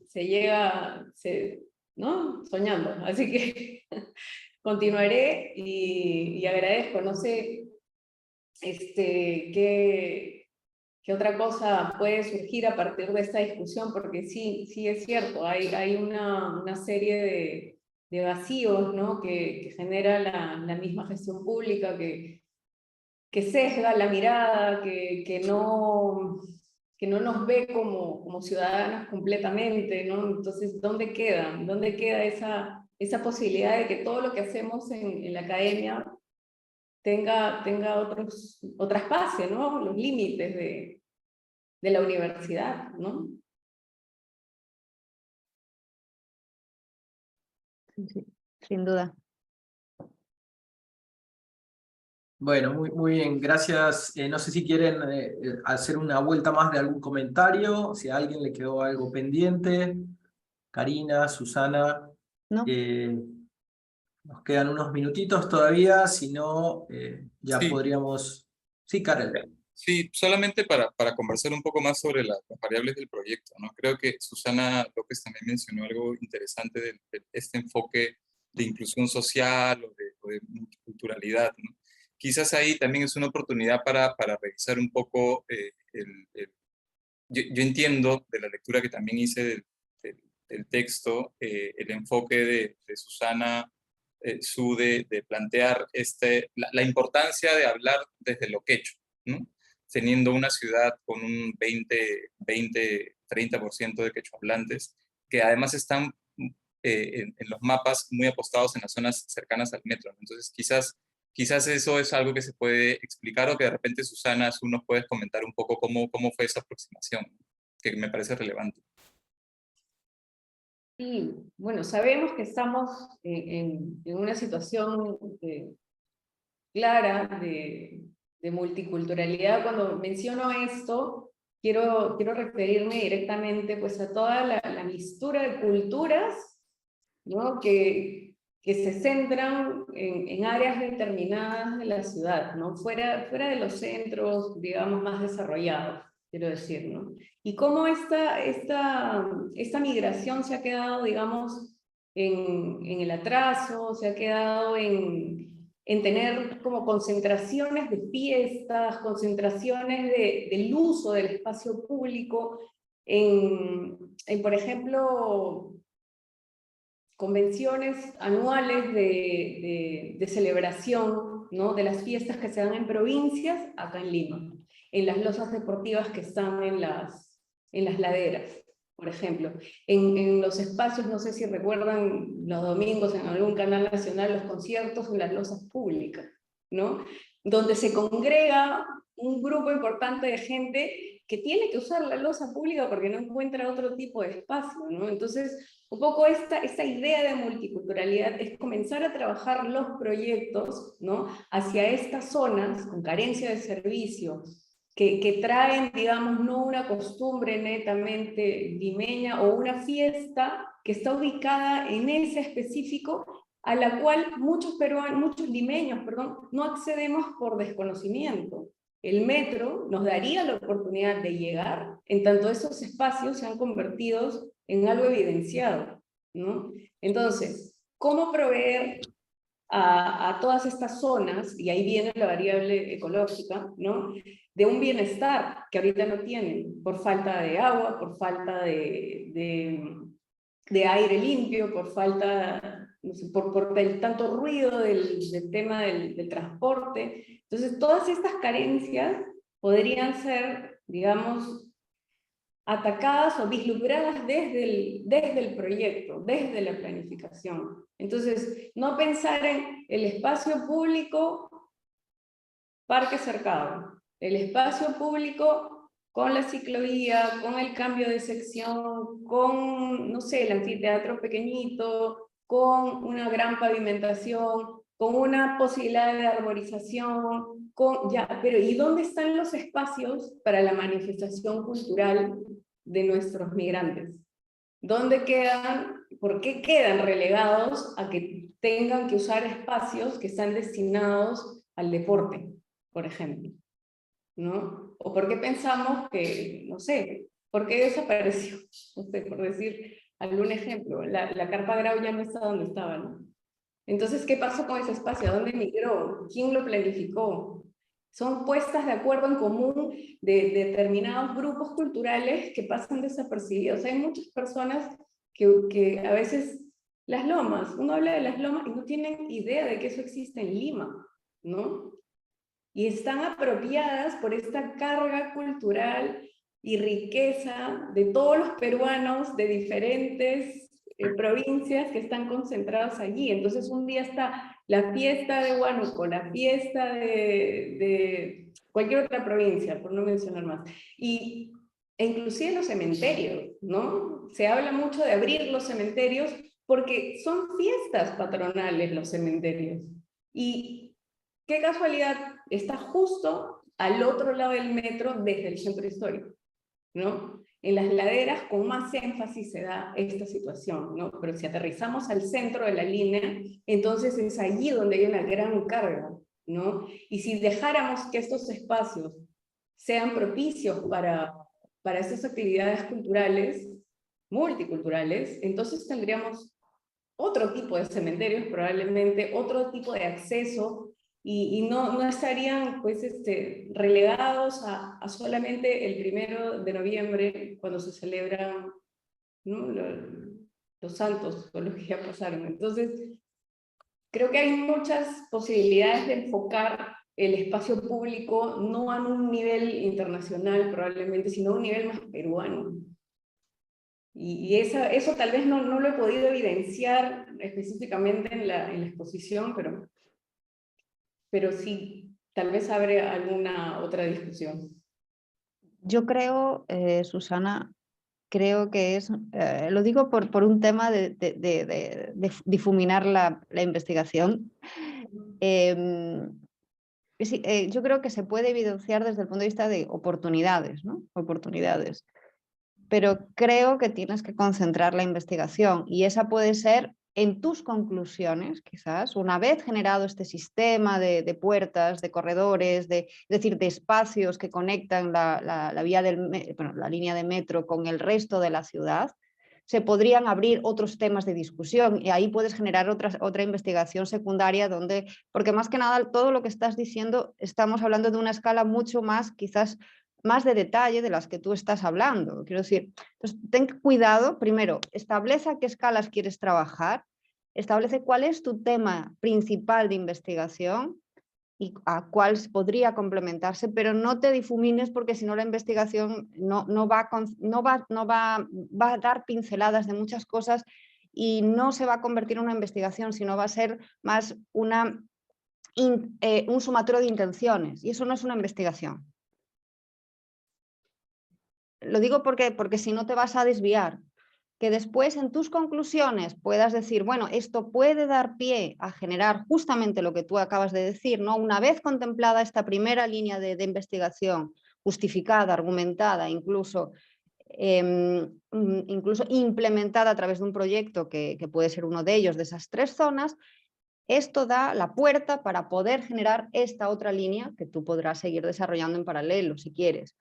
Speaker 2: se llega, ¿no? Soñando. Así que continuaré y agradezco. No sé qué otra cosa puede surgir a partir de esta discusión, porque sí es cierto, hay una serie de vacíos, ¿no? que genera la misma gestión pública, que sesga la mirada, que no nos ve como ciudadanos completamente, ¿no? Entonces, ¿dónde queda esa posibilidad de que todo lo que hacemos en la academia tenga traspase, ¿no? Los límites de la universidad, ¿no?
Speaker 3: Sí, sin duda.
Speaker 1: Bueno, muy bien, gracias. No sé si quieren hacer una vuelta más de algún comentario, si a alguien le quedó algo pendiente. Karina, Susana,
Speaker 3: ¿No?
Speaker 1: nos quedan unos minutitos todavía, si no, ya
Speaker 5: Sí.
Speaker 1: podríamos... Sí, Karel.
Speaker 5: Sí, solamente para conversar un poco más sobre las variables del proyecto, ¿no? Creo que Susana López también mencionó algo interesante de este enfoque de inclusión social o de multiculturalidad, ¿no? Quizás ahí también es una oportunidad para revisar un poco yo entiendo de la lectura que también hice del texto, el enfoque de Susana Su de plantear la importancia de hablar desde lo quechua, ¿no? Teniendo una ciudad con un 30% de quechohablantes, que además están en los mapas muy apostados en las zonas cercanas al metro, ¿no? Entonces, quizás eso es algo que se puede explicar o que de repente, Susana, tú nos puedes comentar un poco cómo fue esa aproximación, que me parece relevante.
Speaker 2: Sí, bueno, sabemos que estamos en una situación clara de multiculturalidad. Cuando menciono esto, quiero referirme directamente pues, a toda la mixtura de culturas, ¿no? que se centran en áreas determinadas de la ciudad, ¿no? fuera de los centros, digamos, más desarrollados, quiero decir, ¿no? Y cómo esta migración se ha quedado, digamos, en el atraso, se ha quedado en tener como concentraciones de fiestas, concentraciones del uso del espacio público, por ejemplo, convenciones anuales de celebración, ¿no? de las fiestas que se dan en provincias, acá en Lima, en las losas deportivas que están en las laderas, por ejemplo. En los espacios, no sé si recuerdan los domingos en algún canal nacional, los conciertos en las losas públicas, ¿no? Donde se congrega un grupo importante de gente que tiene que usar la losa pública porque no encuentra otro tipo de espacio, ¿no? Entonces, un poco esta idea de multiculturalidad es comenzar a trabajar los proyectos, ¿no? hacia estas zonas con carencia de servicio que traen, digamos, no una costumbre netamente limeña o una fiesta que está ubicada en ese específico, a la cual muchos limeños, no accedemos por desconocimiento. El metro nos daría la oportunidad de llegar, en tanto esos espacios se han convertido en algo evidenciado, ¿no? Entonces, ¿cómo proveer a todas estas zonas, y ahí viene la variable ecológica, ¿no?, de un bienestar que ahorita no tienen, por falta de agua, por falta de aire limpio, por falta, no sé, por el tanto ruido del tema del transporte? Entonces, todas estas carencias podrían ser, digamos, atacadas o vislumbradas desde el proyecto, desde la planificación. Entonces, no pensar en el espacio público, parque cercado, el espacio público con la ciclovía, con el cambio de sección, con, no sé, el anfiteatro pequeñito, con una gran pavimentación, con una posibilidad de arborización, pero ¿y dónde están los espacios para la manifestación cultural de nuestros migrantes? ¿Dónde quedan? ¿Por qué quedan relegados a que tengan que usar espacios que están destinados al deporte, por ejemplo? ¿No? ¿O por qué pensamos que, no sé, por qué desapareció? No sé, por decir algún ejemplo, la Carpa Grau ya no está donde estaba, ¿no? Entonces, ¿qué pasó con ese espacio? ¿A dónde migró? ¿Quién lo planificó? Son puestas de acuerdo en común de determinados grupos culturales que pasan desapercibidos. Hay muchas personas que a veces, las lomas, uno habla de las lomas y no tienen idea de que eso existe en Lima, ¿no? Y están apropiadas por esta carga cultural y riqueza de todos los peruanos de diferentes provincias que están concentrados allí. Entonces un día está la fiesta de Huánuco, la fiesta de cualquier otra provincia, por no mencionar más, e inclusive los cementerios, ¿no? Se habla mucho de abrir los cementerios porque son fiestas patronales los cementerios. Y qué casualidad, está justo al otro lado del metro desde el centro histórico, ¿no? En las laderas con más énfasis se da esta situación, ¿no? Pero si aterrizamos al centro de la línea, entonces es allí donde hay una gran carga, ¿no? Y si dejáramos que estos espacios sean propicios para estas actividades culturales, multiculturales, entonces tendríamos otro tipo de cementerios, probablemente otro tipo de acceso, y no estarían pues, relegados a solamente el 1 de noviembre, cuando se celebran, ¿no?, los santos o los que ya pasaron. Entonces, creo que hay muchas posibilidades de enfocar el espacio público no a un nivel internacional probablemente, sino a un nivel más peruano. Y eso tal vez no lo he podido evidenciar específicamente en la exposición, pero sí, tal vez abre alguna otra discusión.
Speaker 3: Yo creo, Susana, creo que es, lo digo por un tema de difuminar la investigación. Yo creo que se puede evidenciar desde el punto de vista de oportunidades, ¿no? Oportunidades. Pero creo que tienes que concentrar la investigación y esa puede ser en tus conclusiones, quizás, una vez generado este sistema de puertas, de corredores, es decir, de espacios que conectan la línea de metro con el resto de la ciudad, se podrían abrir otros temas de discusión y ahí puedes generar otra investigación secundaria porque más que nada todo lo que estás diciendo, estamos hablando de una escala mucho más, quizás, más de detalle de las que tú estás hablando. Quiero decir, entonces, ten cuidado, primero, establece a qué escalas quieres trabajar, establece cuál es tu tema principal de investigación y a cuál podría complementarse, pero no te difumines porque si no la investigación va a dar pinceladas de muchas cosas y no se va a convertir en una investigación, sino va a ser más un sumatorio de intenciones y eso no es una investigación. Lo digo porque si no te vas a desviar. Que después en tus conclusiones puedas decir, bueno, esto puede dar pie a generar justamente lo que tú acabas de decir, ¿no? Una vez contemplada esta primera línea de investigación, justificada, argumentada, incluso implementada a través de un proyecto que puede ser uno de ellos, de esas 3 zonas, esto da la puerta para poder generar esta otra línea que tú podrás seguir desarrollando en paralelo si quieres.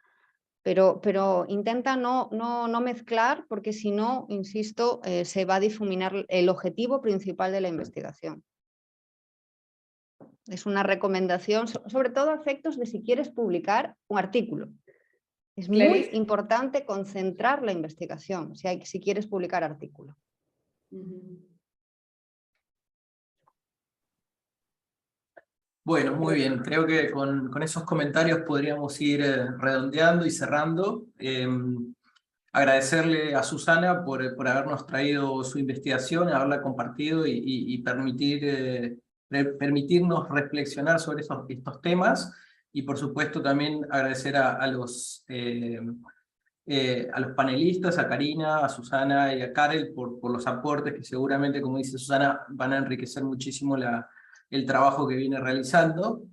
Speaker 3: Pero intenta no mezclar, porque si no, insisto, se va a difuminar el objetivo principal de la investigación. Es una recomendación, sobre todo a efectos de si quieres publicar un artículo. Es muy importante concentrar la investigación si quieres publicar artículo.
Speaker 1: Bueno, muy bien. Creo que con esos comentarios podríamos ir redondeando y cerrando. Agradecerle a Susana por habernos traído su investigación, haberla compartido y permitirnos reflexionar sobre estos temas. Y por supuesto también agradecer a los panelistas, a Karina, a Susana y a Karel por los aportes que seguramente, como dice Susana, van a enriquecer muchísimo el trabajo que viene realizando.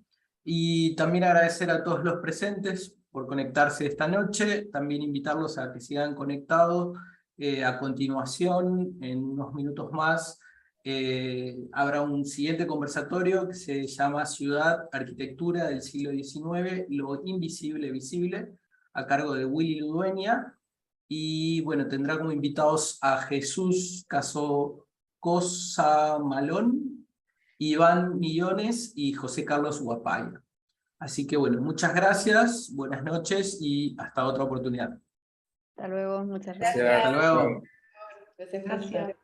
Speaker 1: Y también agradecer a todos los presentes por conectarse esta noche, también invitarlos a que sigan conectados. A continuación, en unos minutos más, habrá un siguiente conversatorio que se llama Ciudad, Arquitectura del siglo XIX, lo invisible visible, a cargo de Willy Ludueña, y bueno, tendrá como invitados a Jesús Cosa Malón, Iván Millones y José Carlos Guapaya. Así que bueno, muchas gracias, buenas noches y hasta otra oportunidad.
Speaker 3: Hasta luego, muchas gracias.
Speaker 1: Hasta luego.
Speaker 2: Gracias.